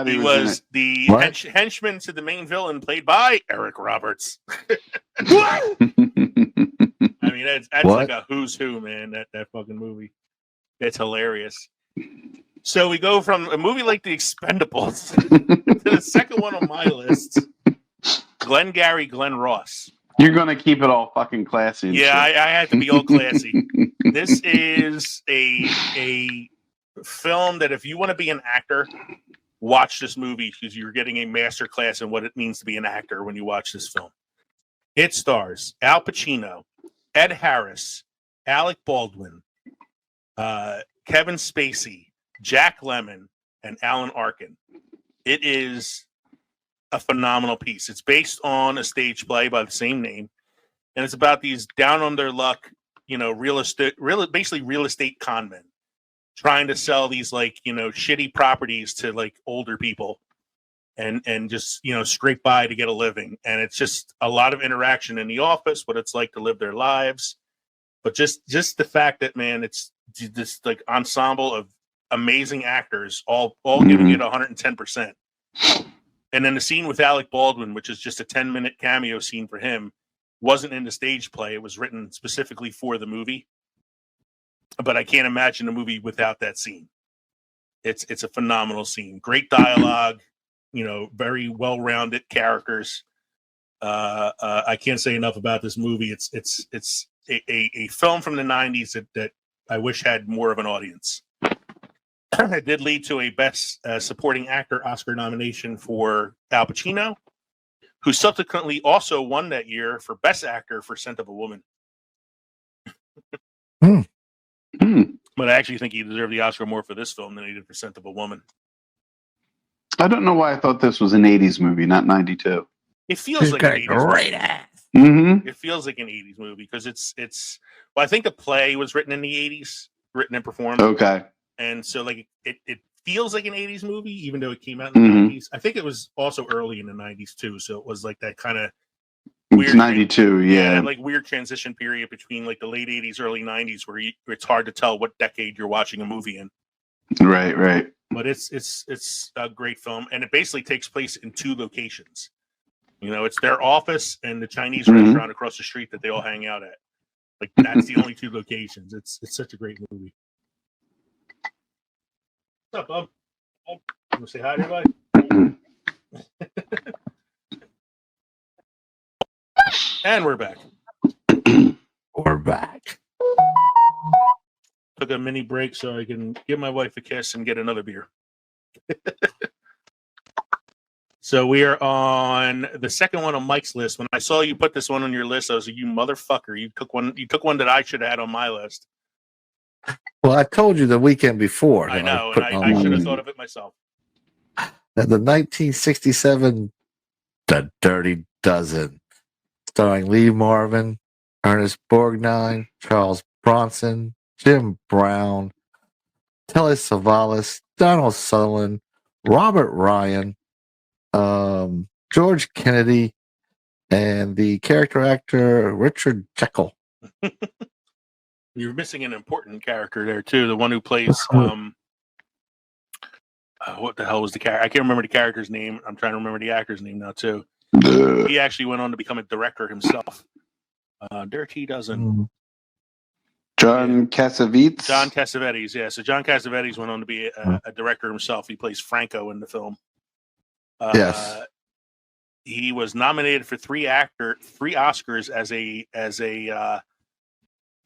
D: He was
C: the
E: What?
C: henchman to the main villain, played by Eric Roberts.
D: in it.
C: I mean, that's
E: What?
C: like a who's who, man. That fucking movie. It's hilarious. So we go from a movie like The Expendables to the second one on my list, Glengarry Glen Ross.
D: You're gonna keep it all fucking classy. And
C: Yeah,
D: shit.
C: I had to be all classy. This is a film that if you want to be an actor, watch this movie because you're getting a master class in what it means to be an actor when you watch this film. It stars Al Pacino, Ed Harris, Alec Baldwin, Kevin Spacey, Jack Lemmon, and Alan Arkin. It is a phenomenal piece. It's based on a stage play by the same name, and it's about these down on their luck, basically real estate con men trying to sell these shitty properties to like older people and just scrape by to get a living. And it's just a lot of interaction in the office, what it's like to live their lives, but just the fact that, man, it's this like ensemble of amazing actors all giving it 110%. And then the scene with Alec Baldwin, which is just a 10-minute cameo scene for him, wasn't in the stage play. It was written specifically for the movie. But I can't imagine a movie without that scene. It's a phenomenal scene. Great dialogue, very well-rounded characters. I can't say enough about this movie. It's a film from the 90s that I wish had more of an audience. It did lead to a Best Supporting Actor Oscar nomination for Al Pacino, who subsequently also won that year for Best Actor for Scent of a Woman. But I actually think he deserved the Oscar more for this film than he did for Scent of a Woman.
D: I don't know why I thought this was an 80s movie, not 92.
C: It feels like an 80s
E: great
C: movie.
E: ass.
D: Mm-hmm.
C: It feels like an 80s movie because it's well, I think the play was written in the 80s, written and performed.
D: Okay.
C: And so like it feels like an 80s movie, even though it came out in the 90s. I think it was also early in the 90s too. So it was like that kind of
D: It's 92, yeah.
C: that like weird transition period between like the late 80s, early 90s where it's hard to tell what decade you're watching a movie in.
D: Right.
C: But it's a great film, and it basically takes place in two locations. It's their office and the Chinese restaurant across the street that they all hang out at. Like that's the only two locations. It's such a great movie. What's up, Bob? You want to say hi to everybody? And we're back.
E: We're back.
C: Took a mini break so I can give my wife a kiss and get another beer. So we are on the second one on Mike's list. When I saw you put this one on your list, I was like, "You motherfucker! You took one that I should have had on my list."
E: Well, I told you the weekend before.
C: I know,
E: put
C: and
E: on
C: I
E: my
C: should have
E: list.
C: thought of it myself.
E: The 1967 The Dirty Dozen, starring Lee Marvin, Ernest Borgnine, Charles Bronson, Jim Brown, Telly Savalas, Donald Sutherland, Robert Ryan, George Kennedy, and the character actor Richard Jekyll.
C: You're missing an important character there too. The one who plays what the hell was the character? I can't remember the character's name. I'm trying to remember the actor's name now too. He actually went on to become a director himself. Dirty Dozen.
D: John Cassavetes.
C: John Cassavetes, yeah. So John Cassavetes went on to be a director himself. He plays Franco in the film.
E: Yes.
C: He was nominated for three Oscars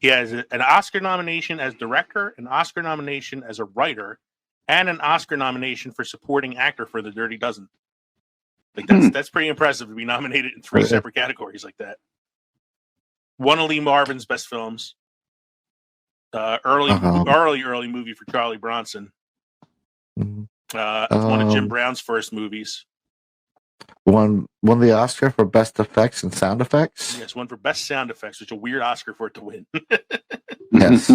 C: he has an Oscar nomination as director, an Oscar nomination as a writer, and an Oscar nomination for supporting actor for The Dirty Dozen. Like that's pretty impressive to be nominated in three separate categories like that. One of Lee Marvin's best films. Early movie for Charlie Bronson.
E: Mhm.
C: One of Jim Brown's first movies.
E: Won the Oscar for best effects and sound effects.
C: Yes, one for best sound effects, which is a weird Oscar for it to win.
E: Yes.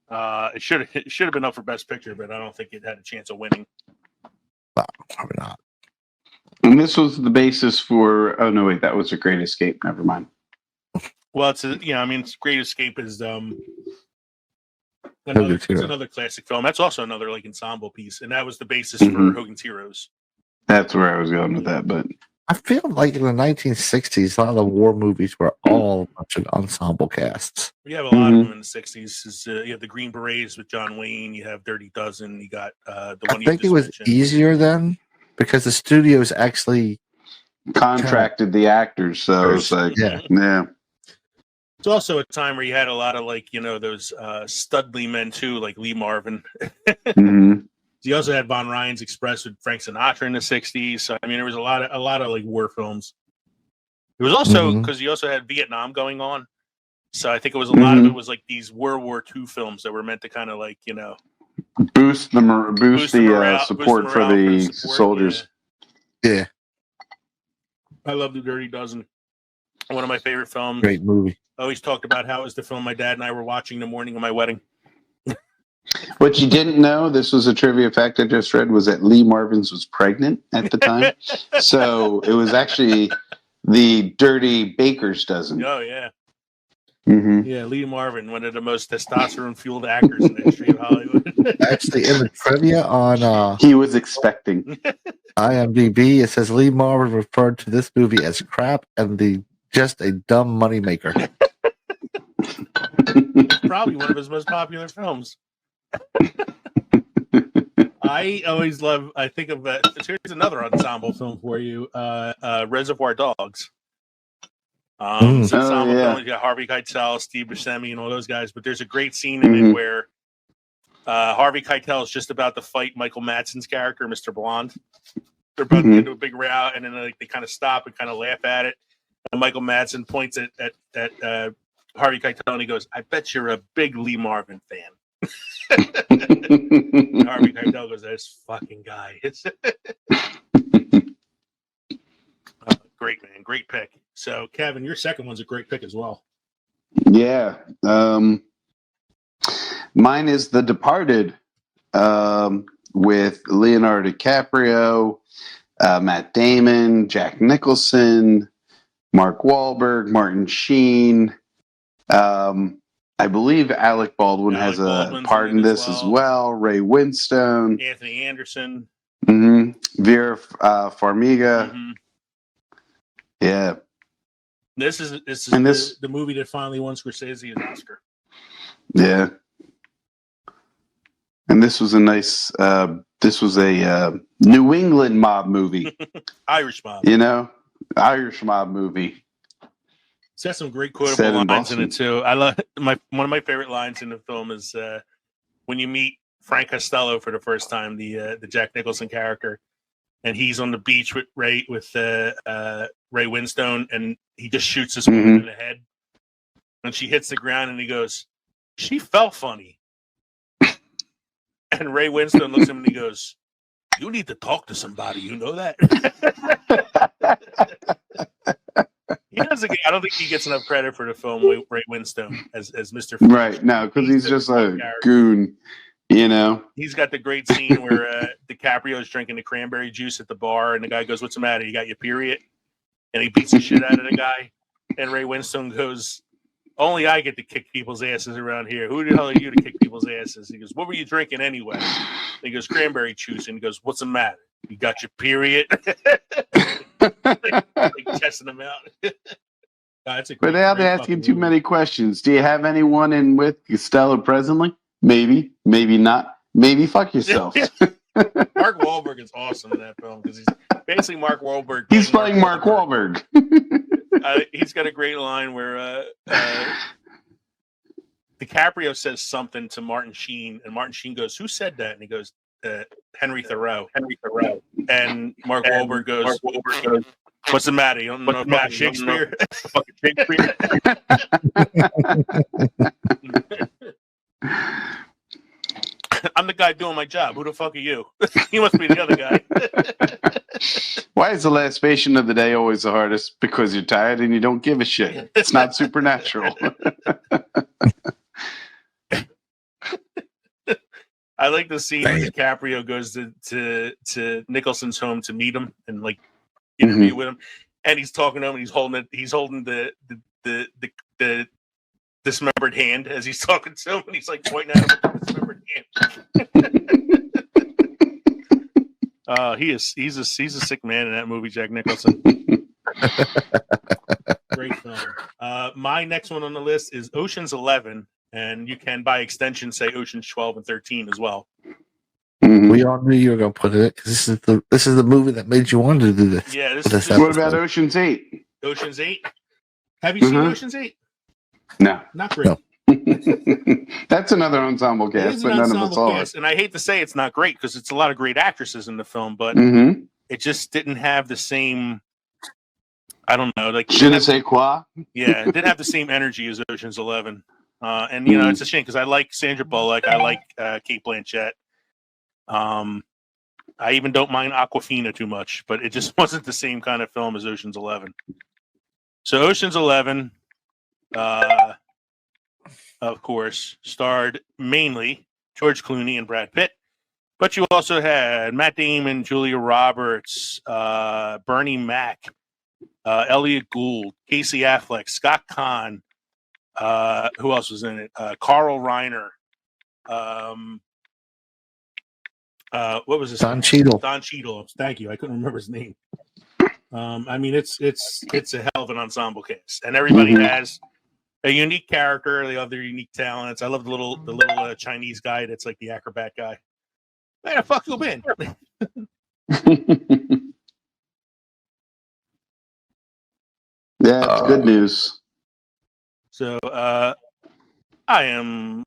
C: It should have been up for best picture, but I don't think it had a chance of winning.
E: No, probably not.
D: And this was the basis for. Oh no, wait, that was A Great Escape. Never mind.
C: Well, it's Great Escape is it's another classic film. That's also another like ensemble piece, and that was the basis for Hogan's Heroes.
D: That's where I was going with that, but
E: I feel like in the 1960s, a lot of the war movies were all a bunch of ensemble casts.
C: We have a lot of them in the 60s. You have the Green Berets with John Wayne. You have Dirty Dozen. You got the one.
E: I think it was
C: mentioned.
E: easier then because the studios actually
D: contracted the actors, so it's like yeah.
C: It's also a time where you had a lot of like those studly men too, like Lee Marvin. You also had Von Ryan's Express with Frank Sinatra in the 60s. So I mean, there was a lot of like war films. It was also because you also had Vietnam going on. So I think it was a lot of it was like these World War II films that were meant to kind of like
D: boost the morale, support for the soldiers.
E: Yeah.
C: I love The Dirty Dozen. One of my favorite films.
E: Great movie.
C: I always talked about how it was the film my dad and I were watching the morning of my wedding.
D: What you didn't know, this was a trivia fact I just read, was that Lee Marvin's was pregnant at the time. So it was actually the Dirty Baker's Dozen.
C: Oh, yeah. Yeah, Lee Marvin, one of the most testosterone-fueled actors in the history of Hollywood.
E: Actually, in the trivia on
D: he was expecting.
E: IMDb, it says Lee Marvin referred to this movie as crap and just a dumb moneymaker.
C: Probably one of his most popular films. I always love. I think of here's another ensemble film for you. Reservoir Dogs. It's an ensemble film. You got Harvey Keitel, Steve Buscemi, and all those guys. But there's a great scene in it where Harvey Keitel is just about to fight Michael Madsen's character, Mr. Blonde. They're about to get into a big row, and then they kind of stop and kind of laugh at it. And Michael Madsen points at Harvey Keitel and he goes, "I bet you're a big Lee Marvin fan." Harvey Keitel goes, "This fucking guy." Great man, great pick. So, Kevin, your second one's a great pick as well.
D: Yeah, mine is The Departed, with Leonardo DiCaprio, Matt Damon, Jack Nicholson, Mark Wahlberg, Martin Sheen. I believe Alec Baldwin has a part in this as well. Ray Winstone,
C: Anthony Anderson,
D: Vera Farmiga. Yeah,
C: this is the movie that finally won Scorsese an Oscar.
D: Yeah, and this was a nice. This was a New England mob movie.
C: Irish mob.
D: Irish mob movie.
C: It's got some great quotable lines in it too. I love one of my favorite lines in the film is when you meet Frank Costello for the first time, the Jack Nicholson character, and he's on the beach with Ray Winstone, and he just shoots this woman in the head, and she hits the ground, and he goes, "She felt funny," and Ray Winstone looks at him and he goes, "You need to talk to somebody. You know that." I don't think he gets enough credit for the film Ray Winstone as Mr.
D: Right, no, because he's just a goon,
C: He's got the great scene where DiCaprio's drinking the cranberry juice at the bar, and the guy goes, "What's the matter? You got your period?" And he beats the shit out of the guy. And Ray Winstone goes, "Only I get to kick people's asses around here. Who the hell are you to kick people's asses?" He goes, "What were you drinking anyway?" And he goes, "Cranberry juice." And he goes, "What's the matter? You got your period?" like testing him out.
D: Without asking too many questions, do you have anyone in with Costello presently? Maybe, maybe not. Maybe fuck yourself.
C: Mark Wahlberg is awesome in that film because he's basically Mark Wahlberg.
D: He's playing Mark Wahlberg.
C: He's got a great line where DiCaprio says something to Martin Sheen, and Martin Sheen goes, "Who said that?" And he goes, Henry Thoreau. And Mark Wahlberg goes, What's the matter? You don't know fucking Shakespeare? I'm the guy doing my job. Who the fuck are you? You must be the other guy.
D: Why is the last patient of the day always the hardest? Because you're tired and you don't give a shit. It's not supernatural.
C: I like the scene when DiCaprio goes to Nicholson's home to meet him and like interview with him, and he's talking to him. And he's holding the dismembered hand as he's talking to him, and he's like pointing at him with the dismembered hand. He's a sick man in that movie, Jack Nicholson. Great film. My next one on the list is Ocean's 11. And you can, by extension, say Ocean's 12 and 13 as well.
E: We all knew you were going to put it because this is the movie that made you want to do this.
C: Yeah.
D: What about Ocean's 8?
C: Ocean's 8? Have you seen Ocean's 8?
D: No.
C: Not great. No.
D: That's another ensemble cast, but none of us are.
C: And I hate to say it's not great because it's a lot of great actresses in the film, but it just didn't have the same, I don't know. Like,
D: je ne sais quoi?
C: Yeah, it didn't have the same energy as Ocean's 11. And you know, it's a shame because I like Sandra Bullock, I like Cate Blanchett. I even don't mind Awkwafina too much, but it just wasn't the same kind of film as Ocean's 11. So Ocean's 11, of course, starred mainly George Clooney and Brad Pitt, but you also had Matt Damon, Julia Roberts, Bernie Mac, Elliot Gould, Casey Affleck, Scott Conn. Who else was in it? Carl Reiner. What was his name?
E: Cheadle.
C: Don Cheadle. Thank you. I couldn't remember his name. I mean, it's a hell of an ensemble cast, and everybody has a unique character. They have their unique talents. I love the little Chinese guy that's like the acrobat guy. Where the fuck you been?
D: Yeah, it's good news.
C: So, I am.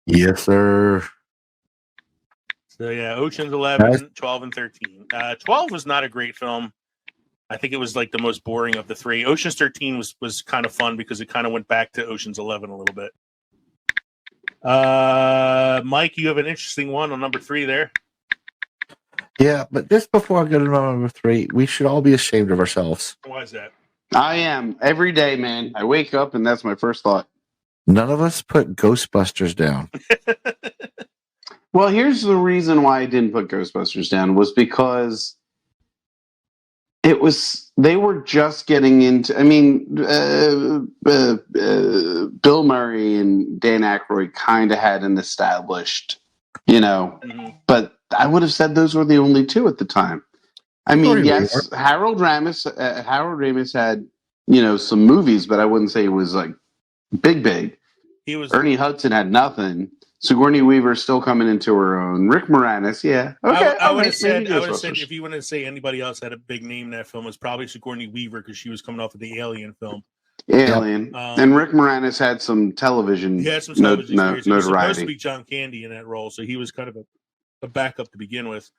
E: Yes, sir.
C: So, yeah, Ocean's 11, 12, and 13. 12 was not a great film. I think it was like the most boring of the three. Ocean's 13 was kind of fun because it kind of went back to Ocean's 11 a little bit. Mike, you have an interesting one on number 3 there.
E: Yeah, but just before I go to number 3, we should all be ashamed of ourselves.
C: Why is that?
D: I am. Every day, man. I wake up and that's my first thought.
E: None of us put Ghostbusters down.
D: Well, here's the reason why I didn't put Ghostbusters down was because they were just getting into, I mean, Bill Murray and Dan Aykroyd kind of had an established, but I would have said those were the only two at the time. I mean, yes, Harold Ramis had, some movies, but I wouldn't say it was like big. Ernie Hudson had nothing. Sigourney Weaver still coming into her own. Rick Moranis, yeah. Okay,
C: I would have said if you want to say anybody else had a big name in that film, it was probably Sigourney Weaver because she was coming off of the Alien film.
D: Alien. And Rick Moranis had some television.
C: He had some television
D: notoriety.
C: He was supposed to be John Candy in that role, so he was kind of a backup to begin with.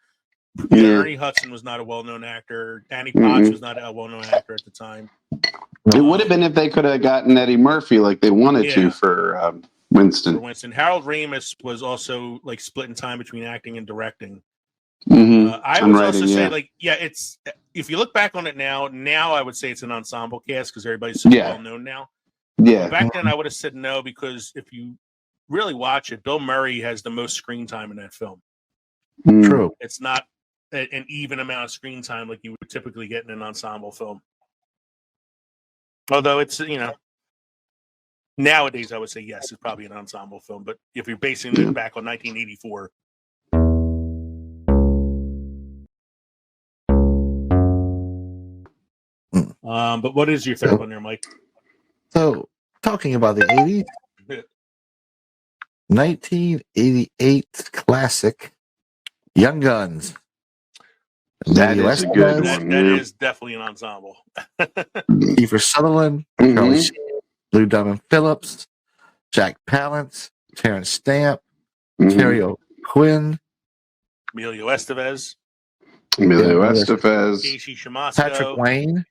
D: Yeah.
C: Ernie Hudson was not a well-known actor. Danny Potts was not a well-known actor at the time.
D: It would have been if they could have gotten Eddie Murphy like they wanted to for Winston. Harold
C: Ramis was also like split in time between acting and directing.
D: I
C: would also say it's if you look back on it now I would say it's an ensemble cast because everybody's so well known now.
D: Yeah.
C: Back then I would have said no because if you really watch it, Bill Murray has the most screen time in that film.
E: True.
C: It's not an even amount of screen time like you would typically get in an ensemble film. Although it's, nowadays I would say yes, it's probably an ensemble film. But if you're basing it back on 1984. But what is your third one there, Mike?
E: So, talking about the 80s, 1988 classic, Young Guns.
D: That is a good one.
C: That is definitely an ensemble.
E: Kiefer Sutherland, Charlie Sheen, Lou Diamond Phillips, Jack Palance, Terrence Stamp, Terry O'Quinn,
C: Emilio Estevez.
D: Emilio Estevez.
C: Casey Shamasco.
E: Patrick Wayne.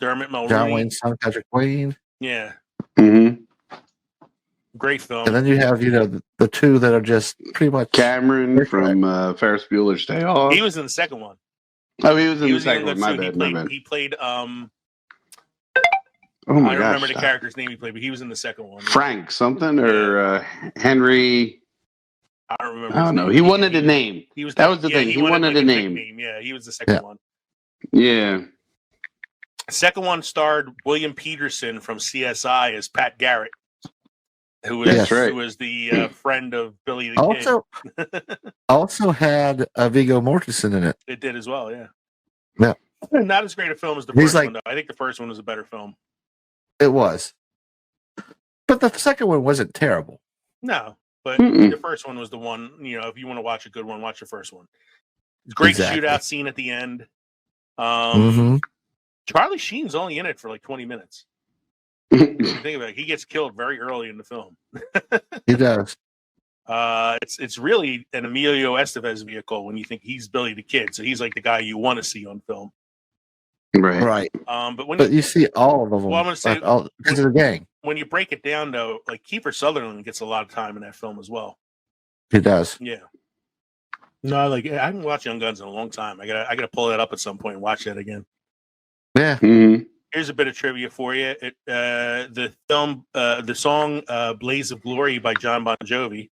C: Dermot Mulroney.
E: John Wayne's son, Patrick Wayne.
C: Yeah.
D: Mm-hmm.
C: Great film.
E: And then you have, the two that are just pretty much
D: Cameron from Ferris Bueller's Day Off.
C: He was in the second one.
D: Oh, he was in the second one. My bad.
C: He played
D: oh my
C: I don't
D: gosh,
C: remember the character's name he played, but he was in the second one.
D: Frank something or Henry.
C: I don't remember.
D: I don't know. He wanted a name. That was the thing. He wanted a name.
C: Yeah, he was the second one.
D: Yeah.
C: Second one starred William Peterson from CSI as Pat Garrett, who was the friend of Billy the Kid.
E: Also had Viggo Mortensen in it.
C: It did as well, yeah.
E: Yeah.
C: Not as great a film as the first one, though. I think the first one was a better film.
E: It was. But the second one wasn't terrible.
C: No, but the first one was the one, if you want to watch a good one, watch the first one. Great shootout scene at the end. Charlie Sheen's only in it for like 20 minutes. Think about it, he gets killed very early in the film.
E: He does.
C: It's really an Emilio Estevez vehicle when you think he's Billy the Kid. So he's like the guy you want to see on film.
E: Right.
C: But
E: you see all of them.
C: Well, I'm going to say
E: because of the gang.
C: When you break it down, though, like Kiefer Sutherland gets a lot of time in that film as well.
E: He does.
C: Yeah. No, I haven't watched Young Guns in a long time. I gotta pull that up at some point and watch that again.
E: Yeah.
C: Here's a bit of trivia for you. The song "Blaze of Glory" by John Bon Jovi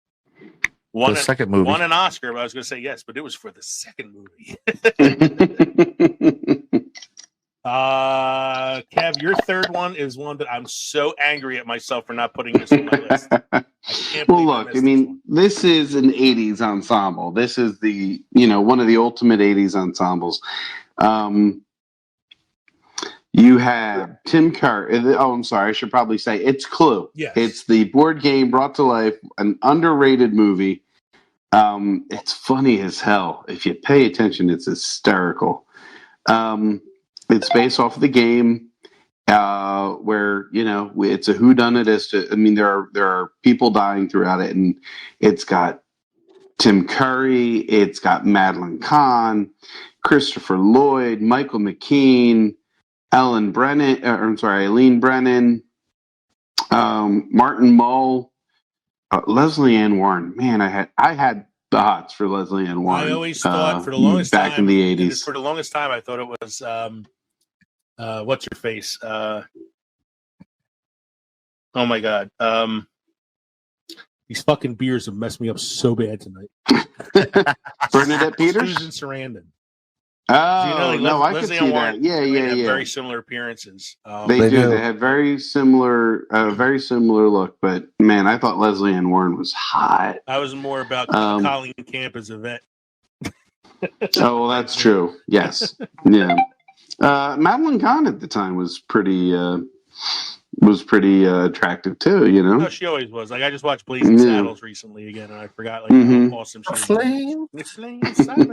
C: won an Oscar. But I was going to say yes, but it was for the second movie. Kev, your third one is one that I'm so angry at myself for not putting this on my list.
D: This is an 80s ensemble. This is the, one of the ultimate 80s ensembles. You have Tim Curry. Oh, I'm sorry. I should probably say it's Clue.
C: Yes.
D: It's the board game brought to life, an underrated movie. It's funny as hell. If you pay attention, it's hysterical. It's based off of the game where, it's a whodunit there are people dying throughout it. And it's got Tim Curry. It's got Madeline Kahn, Christopher Lloyd, Michael McKean, Eileen Brennan, Martin Mull, Leslie Ann Warren. Man, I had the hots for Leslie Ann Warren.
C: I always thought for the longest time
D: back in the 80s.
C: For the longest time, I thought it was what's her face? Oh my god! These fucking beers have messed me up so bad tonight.
D: Bernadette Peters,
C: Susan Sarandon.
D: Oh, I could see that. Yeah.
C: Very similar appearances.
D: They do. They had very similar look. But man, I thought Leslie Ann Warren was hot.
C: I was more about Colleen Camp as a vet.
D: Oh, well, that's true. Yes. Yeah. Madeline Kahn at the time was pretty attractive too.
C: No, she always was. Like I just watched Blazing Saddles recently again, and I forgot how awesome she was.
E: Flames.
D: Flames.
C: I'm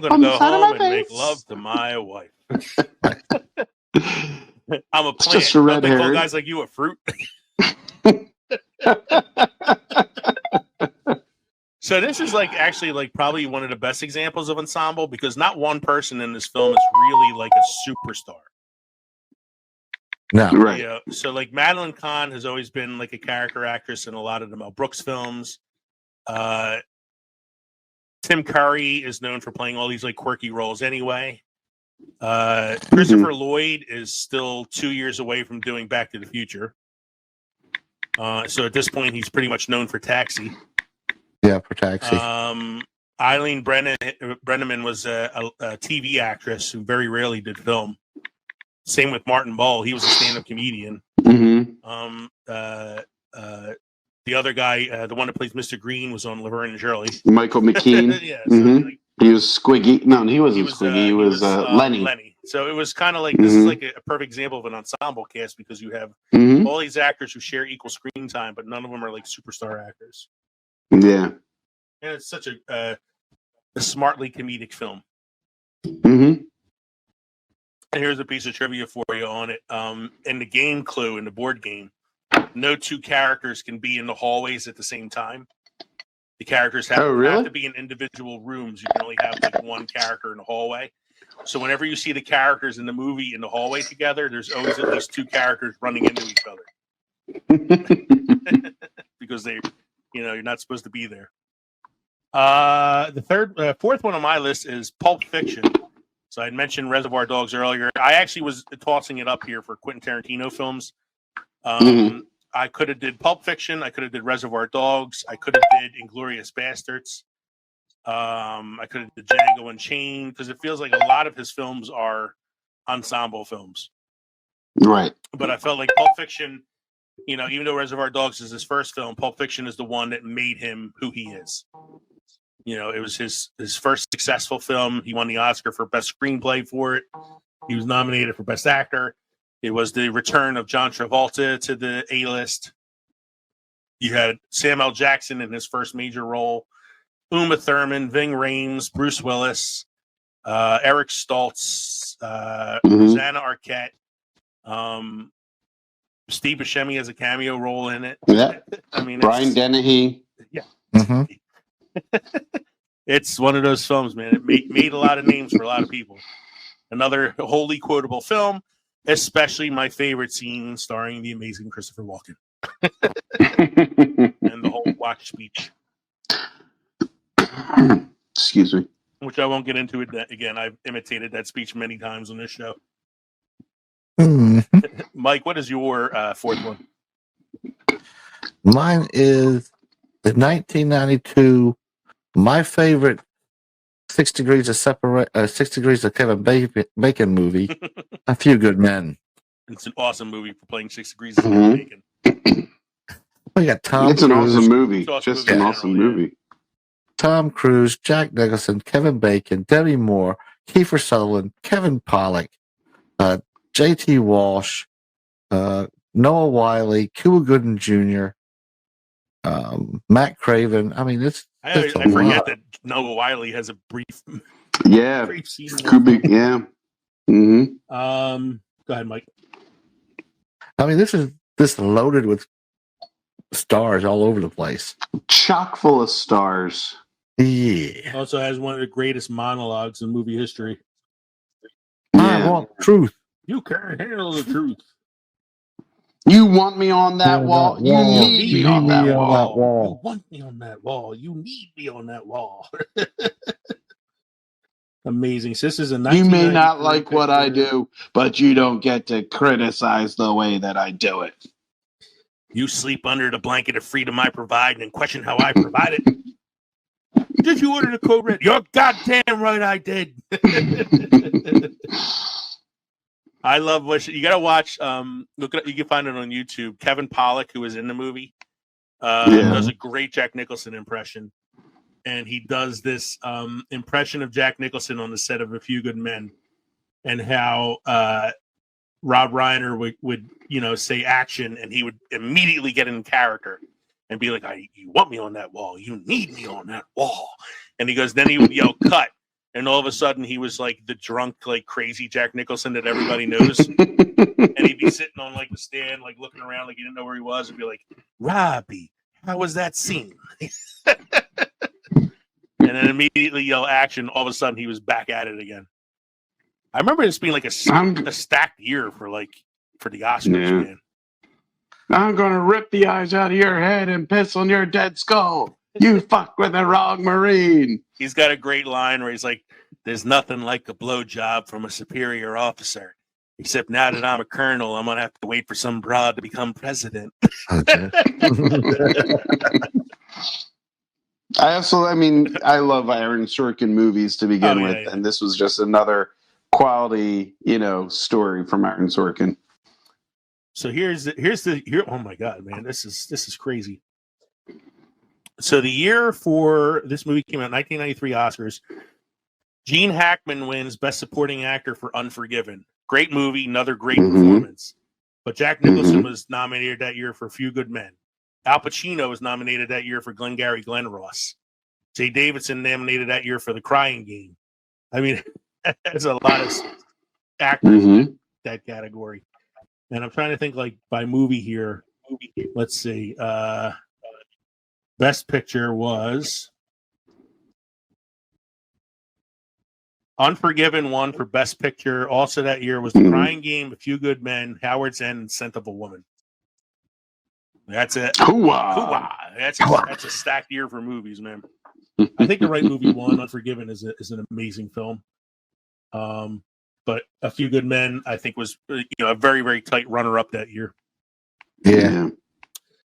C: gonna go home and make love to my wife. I'm a plant.
D: Just a red
C: Don't they call
D: herring.
C: guys like you a fruit? So this is actually probably one of the best examples of ensemble because not one person in this film is really like a superstar.
E: No.
D: Right.
C: Yeah. So Madeline Kahn has always been like a character actress in a lot of the Mel Brooks films. Tim Curry is known for playing all these quirky roles anyway. Christopher Lloyd is still 2 years away from doing Back to the Future. So at this point, he's pretty much known for Taxi.
E: Yeah, for Taxi.
C: Eileen Brenneman was a TV actress who very rarely did film. Same with Martin Mull. He was a stand-up comedian. The other guy, the one that plays Mr. Green, was on Laverne and Shirley.
D: Michael McKean.
C: Yeah,
D: he was Squiggy. No, he wasn't Squiggy. He was Lenny.
C: Lenny. So it was kind of like this is like a perfect example of an ensemble cast because you have all these actors who share equal screen time, but none of them are like superstar actors.
D: Yeah,
C: and it's such a smartly comedic film.
D: And
C: here's a piece of trivia for you on it. In the game Clue, in the board game, no two characters can be in the hallways at the same time The characters have,
D: Oh, really?
C: have to be in individual rooms. You can only have like one character in the hallway. So whenever you see the characters in the movie in the hallway together, there's always at least two characters running into each other because you're not supposed to be there. The fourth one on my list is Pulp Fiction. So I had mentioned Reservoir Dogs earlier. I actually was tossing it up here for Quentin Tarantino films. I could have did Pulp Fiction. I could have did Reservoir Dogs. I could have did Inglourious Bastards. I could have did Django Unchained because it feels like a lot of his films are ensemble films.
D: Right.
C: But I felt like Pulp Fiction, even though Reservoir Dogs is his first film, Pulp Fiction is the one that made him who he is. It was his first successful film. He won the Oscar for Best Screenplay for it. He was nominated for Best Actor. It was the return of John Travolta to the A-list. You had Samuel L. Jackson in his first major role, Uma Thurman, Ving Rhames, Bruce Willis, Eric Stoltz, Rosanna Arquette. Steve Buscemi has a cameo role in it.
D: Yeah.
C: I mean,
D: Brian Dennehy.
C: Yeah.
E: Mm-hmm.
C: It's one of those films, man. It made a lot of names for a lot of people. Another wholly quotable film, especially my favorite scene starring the amazing Christopher Walken and the whole watch speech.
D: Excuse me.
C: Which I won't get into it again. I've imitated that speech many times on this show.
E: Mm-hmm.
C: Mike, what is your fourth one?
E: Mine is the 1992, my favorite 6 Degrees of Kevin Bacon movie, A Few Good Men.
C: It's an awesome movie for playing 6 Degrees of Bacon.
E: We got Tom
D: It's an
E: Cruise,
D: awesome movie.
C: Awesome
D: Just
C: movie
D: an
C: in
D: awesome
C: general,
D: movie.
E: Tom Cruise, Jack Nicholson, Kevin Bacon, Demi Moore, Kiefer Sutherland, Kevin Pollak, J.T. Walsh, Noah Wiley, Cuba Gooding Jr., Matt Craven. I mean,
C: I forget that Noah Wiley has a brief scene.
D: Could be, yeah. Mm-hmm.
C: Go ahead, Mike.
E: I mean, this is loaded with stars all over the place.
D: Chock full of stars.
E: Yeah.
C: Also has one of the greatest monologues in movie history.
E: I want truth.
C: You can't handle the truth.
D: You want me on that wall. You need me on that wall.
C: You want me on that wall. You need me on that wall. Amazing. So this is a
D: You may not like what I do, but you don't get to criticize the way that I do it.
C: You sleep under the blanket of freedom I provide and question how I provide it. Did you order the code red? You're goddamn right I did. I love what you gotta watch. Look at you can find it on YouTube. Kevin Pollak, who was in the movie, does a great Jack Nicholson impression, and he does this impression of Jack Nicholson on the set of A Few Good Men, and how Rob Reiner would say action, and he would immediately get in character and be like, "You want me on that wall? You need me on that wall." And he goes, then he would yell, "Cut." And all of a sudden, he was like the drunk, like crazy Jack Nicholson that everybody knows. And he'd be sitting on like the stand, like looking around, like he didn't know where he was, and be like, "Robbie, how was that scene?" And then immediately yell action. All of a sudden, he was back at it again. I remember this being like a stacked year for the Oscars, man.
D: I'm gonna rip the eyes out of your head and piss on your dead skull. You fuck with the wrong Marine.
C: He's got a great line where he's like, "There's nothing like a blowjob from a superior officer. Except now that I'm a colonel, I'm going to have to wait for some broad to become president."
E: Okay.
D: I love Aaron Sorkin movies to begin with, and this was just another quality, story from Aaron Sorkin.
C: So here's oh my God, man, this is crazy. So the year for this movie came out, 1993 Oscars. Gene Hackman wins Best Supporting Actor for Unforgiven. Great movie, another great performance. But Jack Nicholson was nominated that year for A Few Good Men. Al Pacino was nominated that year for Glengarry Glen Ross. Jay Davidson nominated that year for The Crying Game. I mean, there's a lot of actors in that category. And I'm trying to think like by movie here. Let's see. Best Picture was Unforgiven won for Best Picture. Also that year was The Crying Game, A Few Good Men, Howard's End, and Scent of a Woman. That's it.
D: Hooah!
C: That's a stacked year for movies, man. I think The Right Movie won. Unforgiven is an amazing film. But A Few Good Men, I think, was a very, very tight runner-up that year.
E: Yeah.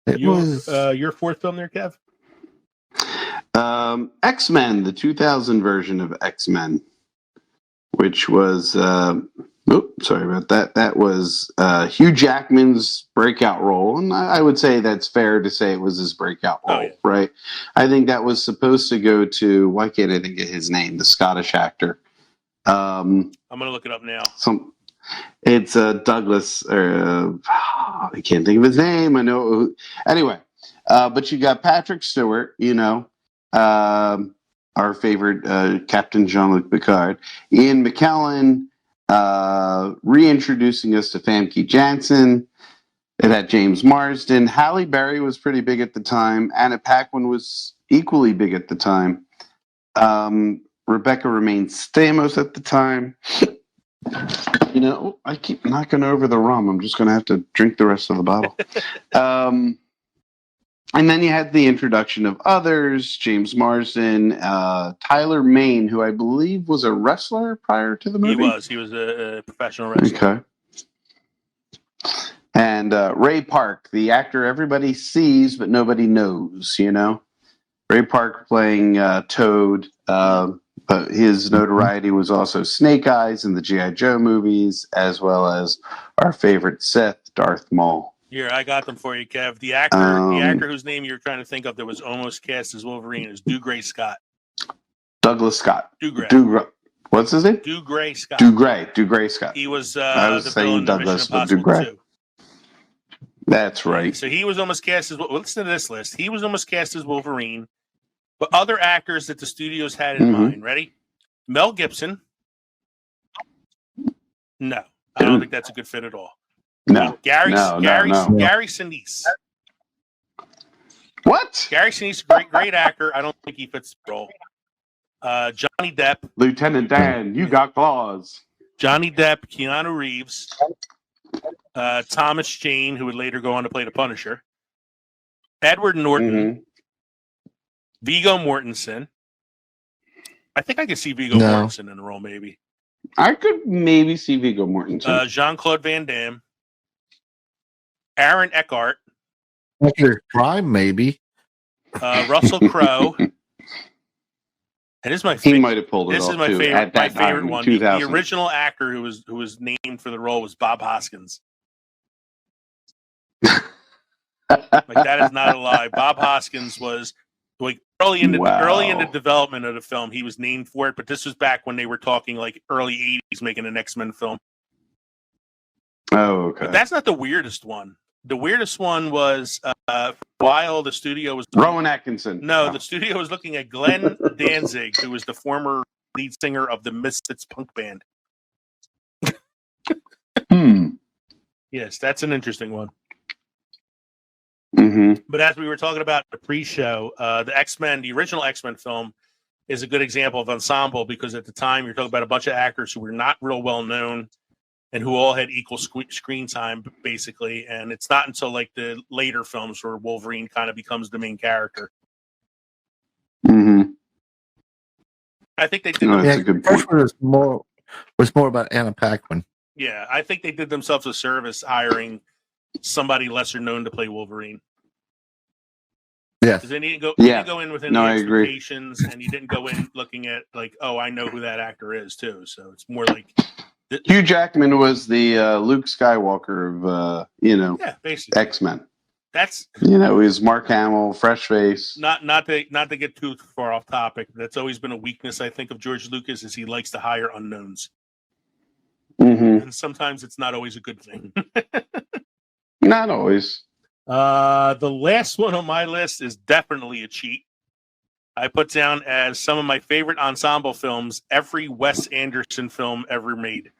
E: It was
C: your fourth film there, Kev?
D: X-Men, the 2000 version of X-Men, which was sorry about that. That was Hugh Jackman's breakout role, and I would say that's fair to say it was his breakout role, right? I think that was supposed to go to, why can't I think of his name? The Scottish actor.
C: I'm gonna look it up now.
D: It's Douglas, or I can't think of his name. I know. Anyway, but you got Patrick Stewart, our favorite Captain Jean-Luc Picard, Ian McKellen, reintroducing us to Famke Janssen. It had James Marsden. Halle Berry was pretty big at the time. Anna Paquin was equally big at the time. Rebecca Romaine Stamos at the time. I keep knocking over the rum. I'm just going to have to drink the rest of the bottle. And then you had the introduction of others, James Marsden, Tyler Mane, who I believe was a wrestler prior to the movie.
C: He was a professional wrestler.
D: Okay. And Ray Park, the actor everybody sees but nobody knows, Ray Park playing Toad, but his notoriety was also Snake Eyes in the G.I. Joe movies, as well as our favorite Sith, Darth Maul.
C: Here, I got them for you, Kev. The actor whose name you're trying to think of that was almost cast as Wolverine is Dougray Scott.
D: Douglas Scott.
C: Dougray.
D: What's his name?
C: Dougray Scott.
D: Dougray Scott.
C: He was
D: I was saying Douglas, but Dougray. That's right.
C: So he was almost cast as. Listen to this list. He was almost cast as Wolverine, but other actors that the studios had in mind. Ready? Mel Gibson. No, I don't think that's a good fit at all.
D: No.
C: Gary Sinise.
D: What?
C: Gary Sinise, great actor. I don't think he fits the role. Johnny Depp.
D: Lieutenant Dan, you got claws.
C: Johnny Depp, Keanu Reeves, Thomas Jane, who would later go on to play the Punisher, Edward Norton, Viggo Mortensen. I think I could see Viggo Mortensen in the role, maybe.
D: I could maybe see Viggo Mortensen.
C: Jean-Claude Van Damme, Aaron Eckhart,
E: Prime, maybe.
C: Russell Crowe. And this is my favorite.
D: He might have pulled it off.
C: This is my
D: too,
C: favorite. My favorite one. The
D: 2000.
C: original actor who was named for the role was Bob Hoskins. Like, that is not a lie. Bob Hoskins was like early in the development of the film. He was named for it, but this was back when they were talking like early '80s, making an X-Men film.
D: Oh, okay.
C: But that's not the weirdest one. The weirdest one was while the studio was
D: Rowan Atkinson.
C: No, the studio was looking at Glenn Danzig, who was the former lead singer of the Misfits punk band. Yes, that's an interesting one. But as we were talking about the pre-show, the X-Men, the original X-Men film, is a good example of ensemble because at the time you're talking about a bunch of actors who were not real well known and who all had equal screen time, basically. And it's not until like the later films where Wolverine kind of becomes the main character. I think they did.
D: That's a good point.
E: First one was more about Anna Paquin.
C: Yeah, I think they did themselves a service hiring somebody lesser known to play Wolverine.
E: Yeah,
C: because they didn't go in with any expectations, and you didn't go in looking at like, oh, I know who that actor is too. So it's more like
D: Hugh Jackman was the Luke Skywalker of
C: basically
D: X-Men.
C: That's
D: he was Mark Hamill, fresh face.
C: Not to get too far off topic. That's always been a weakness, I think, of George Lucas is he likes to hire unknowns, and sometimes it's not always a good thing.
D: Not always.
C: The last one on my list is definitely a cheat. I put down as some of my favorite ensemble films, every Wes Anderson film ever made.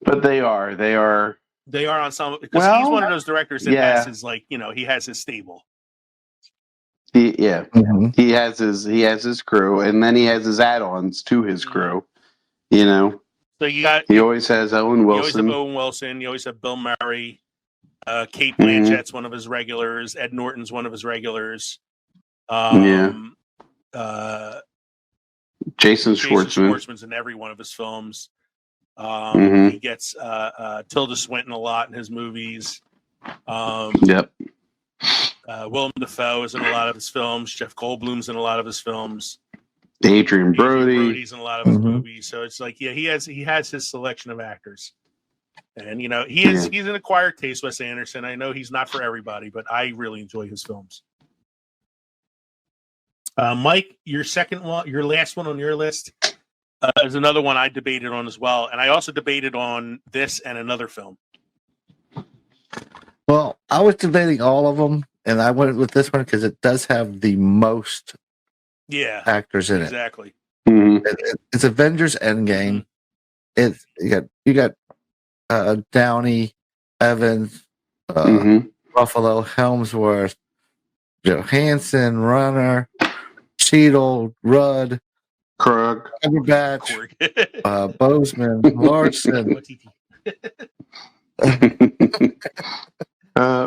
D: But they are
C: They are ensemble because he's one of those directors that
D: yeah.
C: has his he has his stable.
E: Mm-hmm.
D: He has his crew, and then he has his add-ons to his crew. You know,
C: So he
D: always has Owen Wilson.
C: You always have Owen Wilson. You always have Bill Murray. Kate
D: Mm-hmm.
C: Blanchett's one of his regulars. Ed Norton's one of his regulars.
D: Jason
C: Schwartzman's in every one of his films.
D: Mm-hmm.
C: He gets Tilda Swinton a lot in his movies.
D: Yep.
C: Willem Dafoe is in a lot of his films. Jeff Goldblum's in a lot of his films.
D: Adrian Brody.
C: Brody's in a lot of his
E: Mm-hmm.
C: movies. So it's like, he has his selection of actors. And he's an acquired taste, Wes Anderson. I know he's not for everybody, but I really enjoy his films. Mike, your last one on your list is another one I debated on as well, and I also debated on this and another film.
E: Well, I was debating all of them, and I went with this one because it does have the most actors in
C: exactly.
E: it.
D: Mm-hmm.
E: It's Avengers Endgame. It's you got Downey, Evans, Ruffalo, Helmsworth, Johansson, Runner, Cheadle, Rudd,
D: Krug,
E: Cumberbatch, Boseman, Larson.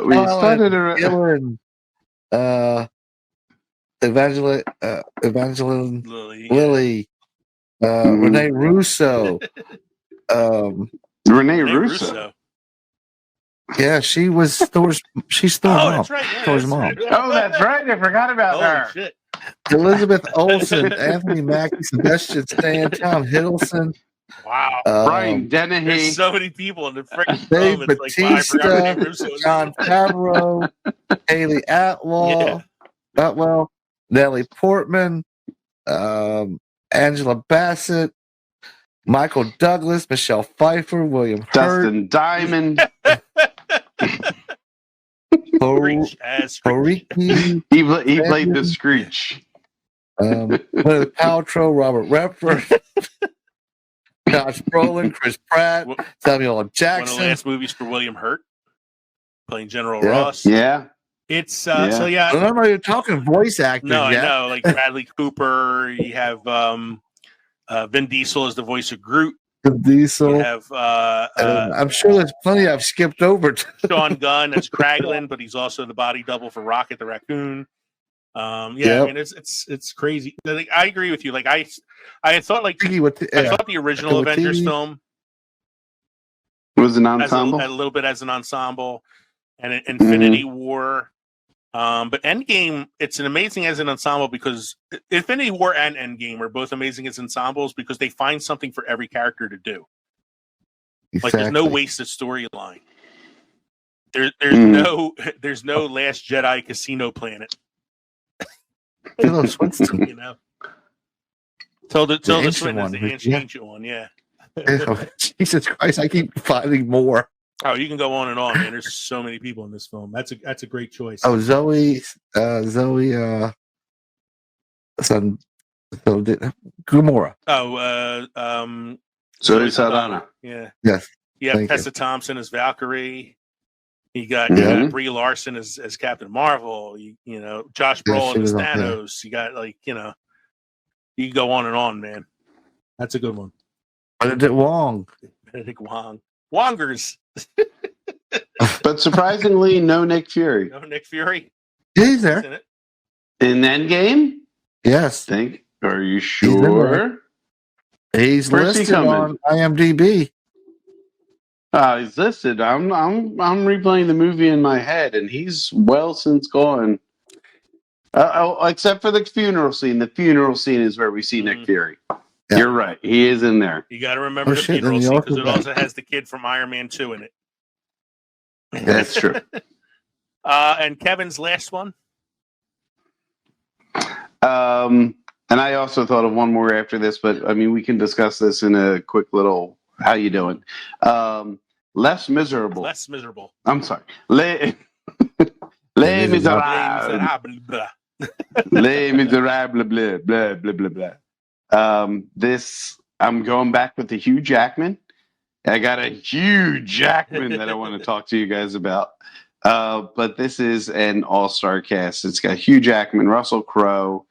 D: We started
E: Gillen, Evangeline Lilly, Renee Russo.
D: Renee Russo.
E: Yeah, she's Thor's mom.
C: That's right. Yeah,
E: Thor's mom.
D: Oh, that's right. I forgot about her.
C: Shit.
E: Elizabeth Olsen, Anthony Mackie, Sebastian Stan, Tom Hiddleston.
C: Wow.
D: Brian Dennehy.
C: There's so many people in the freaking
E: Dave
C: film. It's like, I forgot Renee Russo.
E: John Favreau, Haley Atwell, Natalie Portman, Angela Bassett, Michael Douglas, Michelle Pfeiffer, William Hurt,
D: Dustin Diamond.
E: Horiki.
D: He played the Screech.
E: Gwyneth Paltrow, Robert Redford, Josh Brolin, Chris Pratt, Samuel L. Jackson.
C: One of the last movies for William Hurt, playing General Ross.
D: Yeah.
C: It's so yeah.
E: Remember, you're talking voice actors.
C: No, I know, like Bradley Cooper. You have Vin Diesel as the voice of Groot.
E: Vin Diesel.
C: You have
E: I'm sure there's plenty I've skipped over.
C: Sean Gunn as Kraglin, but he's also the body double for Rocket the Raccoon. I mean, it's crazy. Like, I agree with you. Like I thought I thought the original Avengers film
D: was an ensemble,
C: a little bit as an ensemble, and Infinity War. But Endgame, it's an amazing as an ensemble because Infinity War and Endgame are both amazing as ensembles because they find something for every character to do.
E: Exactly.
C: Like there's no wasted storyline. There's no Last Jedi Casino Planet.
E: Tilda Swinton.
C: You know, Tilda
E: ancient
C: Swinton is
E: one,
C: the ancient one. Yeah.
E: Jesus Christ! I keep finding more.
C: Oh, you can go on and on, man. There's so many people in this film. That's a great choice.
E: Oh, Zoe, Gamora.
C: Oh,
D: Zoe Saldana.
C: Yeah.
E: Yes.
C: Yeah, Tessa Thompson as Valkyrie. You got Brie Larson as Captain Marvel. You know, Josh Brolin as Thanos. You got you can go on and on, man. That's a good one.
E: Benedict Wong.
C: Wongers.
D: But surprisingly, no Nick Fury.
C: No Nick Fury.
E: He's there.
D: In Endgame?
E: Yes.
D: Are you sure?
E: He's listed on IMDb.
D: He's listed. I'm replaying the movie in my head, and he's well since gone. Except for the funeral scene. The funeral scene is where we see Nick Fury. Yeah. You're right. He is in there.
C: You got to remember the funeral scene because it also has the kid from Iron Man 2 in it.
D: That's true.
C: And Kevin's last one?
D: And I also thought of one more after this, but I mean, we can discuss this in a quick little, how you doing? Less Miserable.
C: Less Miserable.
D: I'm sorry. Les Miserables. Les Miserables, blah, blah, blah, blah, blah. This, I'm going back with the Hugh Jackman. I got a huge Jackman that I want to talk to you guys about. But this is an all-star cast. It's got Hugh Jackman, Russell Crowe.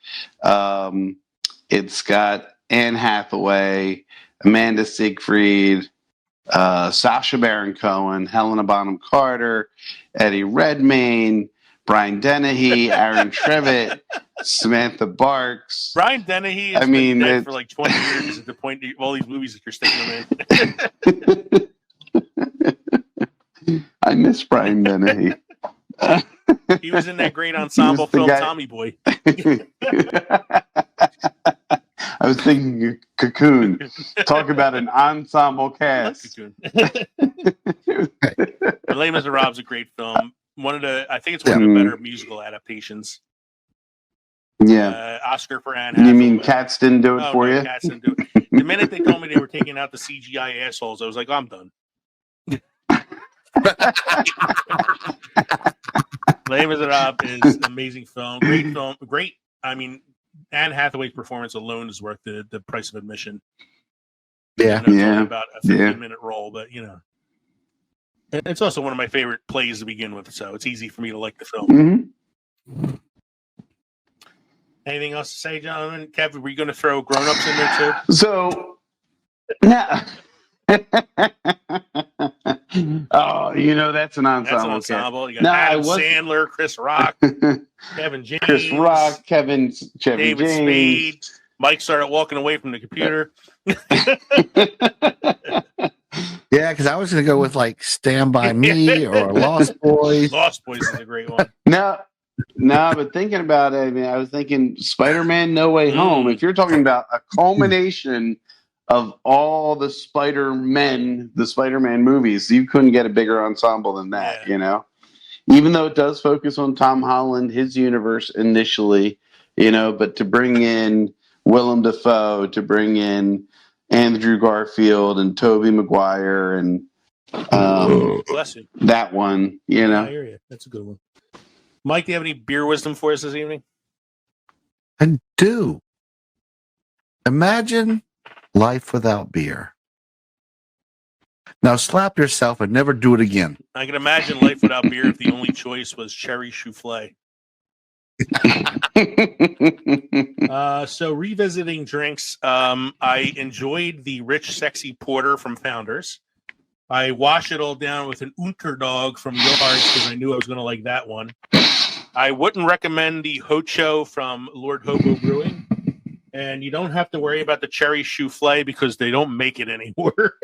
D: It's got Anne Hathaway, Amanda Seyfried, Sacha Baron Cohen, Helena Bonham Carter, Eddie Redmayne, Brian Dennehy, Aaron Trevitt, Samantha Barks.
C: Brian Dennehy has been dead for like 20 years at the point of all these movies that you're sticking him
D: in. I miss Brian Dennehy.
C: He was in that great ensemble film, Tommy Boy.
D: I was thinking Cocoon. Talk about an ensemble cast.
C: Les Miserables is a great film. I think it's one of the better musical adaptations.
D: Yeah.
C: Oscar for Anne Hathaway.
D: You mean Cats didn't do it for you?
C: Cats didn't do it. The minute they told me they were taking out the CGI assholes, I was like, I'm done. Les Miserables is an amazing film. Great film. Great. I mean, Anne Hathaway's performance alone is worth the price of admission.
E: Yeah.
C: It's only about a 15-minute role, but it's also one of my favorite plays to begin with, so it's easy for me to like the film.
D: Mm-hmm.
C: Anything else to say, gentlemen? Kev, were you going to throw grown-ups in there too?
D: So, now, that's an ensemble.
C: That's an ensemble. You got Adam Sandler, Chris Rock, Kevin James,
D: David
C: James. Spade. Mike started walking away from the computer.
E: Yeah, because I was going to go with like Stand By Me or Lost Boys.
C: Lost Boys is a great one.
D: No, but thinking about it, I was thinking Spider-Man No Way Home. If you're talking about a culmination of all the Spider-Man movies, you couldn't get a bigger ensemble than that, Even though it does focus on Tom Holland, his universe initially, but to bring in Willem Dafoe, to bring in Andrew Garfield and Tobey Maguire and
C: bless you.
D: That one,
C: I hear you. That's a good one. Mike, do you have any beer wisdom for us this evening?
E: I do. Imagine life without beer. Now slap yourself and never do it again. I
C: can imagine life without beer if the only choice was cherry souffle. So revisiting drinks, I enjoyed the rich, sexy porter from Founders. I washed it all down with an Unterdog from Yards because I knew I was going to like that one. I wouldn't recommend the Hocho from Lord Hobo Brewing. And you don't have to worry about the cherry souffle because they don't make it anymore.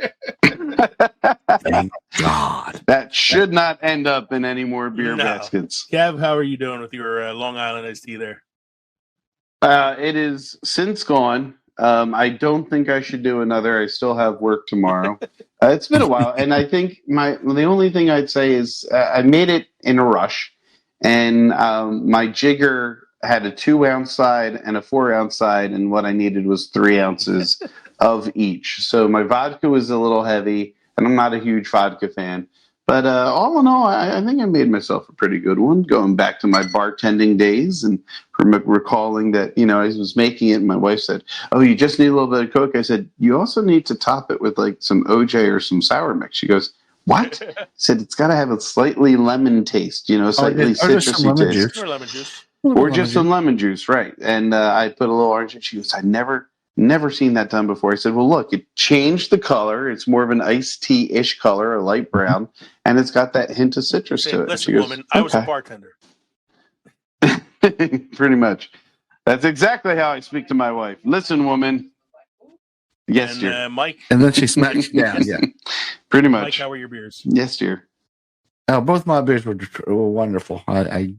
E: Thank God.
D: That should not end up in any more beer baskets.
C: Kev, how are you doing with your Long Island iced tea there?
D: It is since gone. I don't think I should do another. I still have work tomorrow. It's been a while. And I think the only thing I'd say is I made it in a rush. And my jigger had a 2-ounce side and a 4-ounce side, and what I needed was 3 ounces of each. So my vodka was a little heavy, and I'm not a huge vodka fan. But all in all, I think I made myself a pretty good one, going back to my bartending days and recalling that, I was making it, and my wife said, "Oh, you just need a little bit of Coke." I said, "You also need to top it with like some OJ or some sour mix." She goes, "What?" I said, "It's got to have a slightly lemon taste, slightly citrusy taste."
C: Or lemon juice.
D: Or just some lemon juice, right? And I put a little orange in. She goes, "I never seen that done before." I said, "Well, look, it changed the color. It's more of an iced tea-ish color, a light brown, and it's got that hint of citrus to it."
C: Listen, woman, I was a bartender.
D: Pretty much. That's exactly how I speak to my wife. "Listen, woman." Yes, dear.
C: Mike.
E: And then she smacks you down. Yeah.
D: Pretty much.
C: Mike, how were your beers?
D: Yes, dear.
E: Both my beers were wonderful. I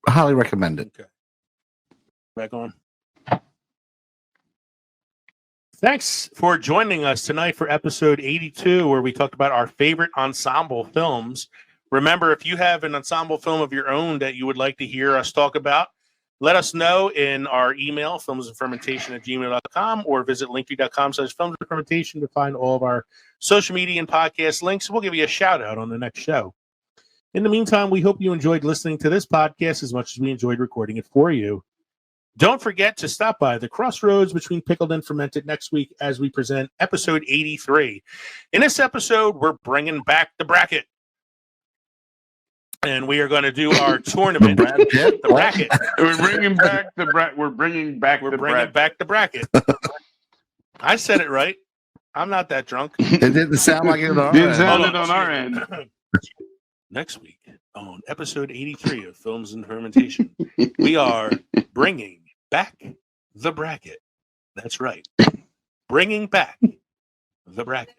E: highly recommend it.
C: Okay. Back on. Thanks for joining us tonight for episode 82, where we talked about our favorite ensemble films. Remember, if you have an ensemble film of your own that you would like to hear us talk about, let us know in our email, filmsandfermentation@gmail.com, or visit linktree.com/filmsandfermentation to find all of our social media and podcast links. We'll give you a shout out on the next show. In the meantime, we hope you enjoyed listening to this podcast as much as we enjoyed recording it for you. Don't forget to stop by the crossroads between pickled and fermented next week as we present episode 83. In this episode, we're bringing back the bracket. And we are going to do our tournament. The bracket.
D: We're bringing back the bracket. We're bringing back
C: the bracket. I said it right. I'm not that drunk.
E: It didn't sound like it on our
D: Didn't
E: end.
D: sound it on our end.
C: Next week on episode 83 of Films and Fermentation, we are bringing back the bracket. That's right. Bringing back the bracket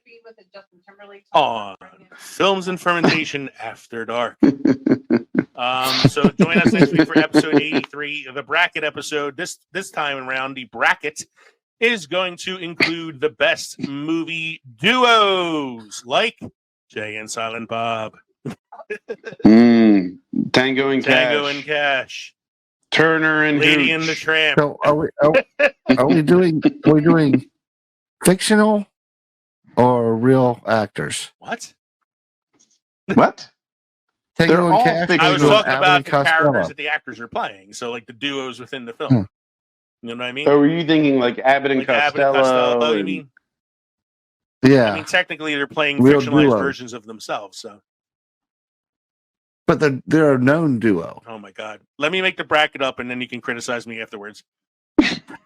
C: on Films and Fermentation After Dark. So join us next week for episode 83, the bracket episode. This time around, the bracket is going to include the best movie duos, like Jay and Silent Bob.
D: Tango and
C: Cash.
D: Turner and
C: Lady
D: Hooch.
C: and the Tramp.
E: So are we doing fictional or real actors?
C: What?
D: What?
E: Tango
D: They're
E: and
D: all
E: Cash
D: fictional.
C: I was
E: with
C: talking
E: Abbott
C: about
E: and
C: the
E: Costello.
C: characters that the actors are playing, so like the duos within the film. You know what I mean?
D: Oh, were you thinking like Abbott and
C: Like
D: Costello?
C: Abbott and Costello. You
D: and-
C: mean?
E: Yeah,
C: I mean, technically, they're playing
E: Real
C: fictionalized
E: duos.
C: versions of themselves. So,
E: but they're a known duo.
C: oh my god, let me make the bracket up, and then you can criticize me afterwards.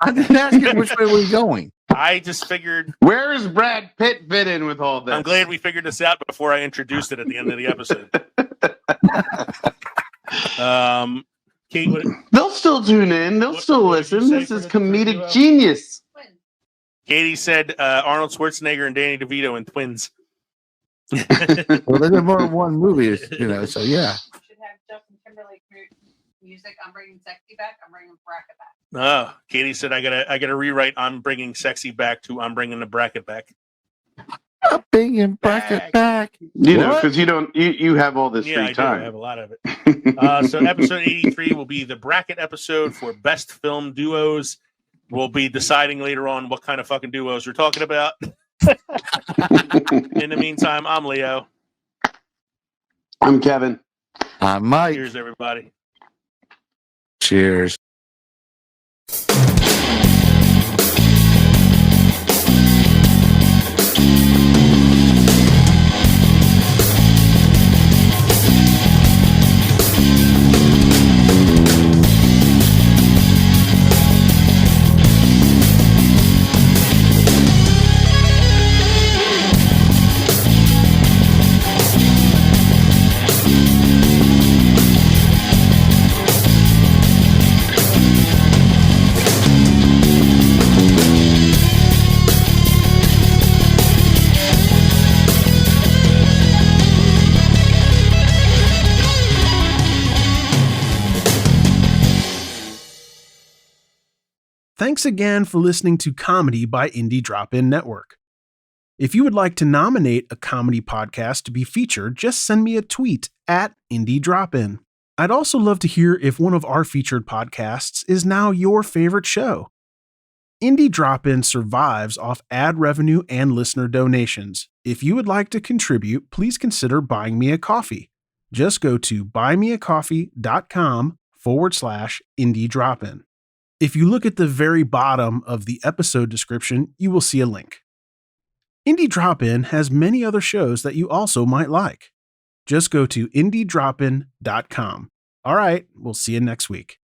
E: I didn't ask you which way we're going.
C: I just figured.
D: Where is Brad Pitt fit in with all this?
C: I'm glad we figured this out before I introduced it at the end of the episode. Kate,
D: They'll still tune in. They'll
C: What-
D: still
C: what did you
D: listen.
C: say
D: This
C: for
D: is
C: the
D: comedic
C: duo?
D: genius.
C: Katie said Arnold Schwarzenegger and Danny DeVito in Twins.
E: Well, they did more than one movie, so yeah.
F: Should have Justin Timberlake music. I'm bringing sexy back. I'm bringing bracket back.
C: Oh, Katie said I gotta rewrite. I'm bringing sexy back to I'm bringing the bracket back.
E: I'm bringing bracket back.
D: You know,
E: What?
D: because you have all this
C: Yeah,
D: free
C: I do. I
D: time.
C: have a lot of it. So episode 83 will be the bracket episode for best film duos. We'll be deciding later on what kind of fucking duos we're talking about. In the meantime, I'm Leo.
D: I'm Kevin.
E: I'm Mike.
C: Cheers, everybody.
E: Cheers.
A: Thanks again for listening to Comedy by Indie Drop-In Network. If you would like to nominate a comedy podcast to be featured, just send me a tweet at Indie Drop-In. I'd also love to hear if one of our featured podcasts is now your favorite show. Indie Drop-In survives off ad revenue and listener donations. If you would like to contribute, please consider buying me a coffee. Just go to buymeacoffee.com/Indie Drop-In. If you look at the very bottom of the episode description, you will see a link. Indie Drop-In has many other shows that you also might like. Just go to indiedropin.com. All right, we'll see you next week.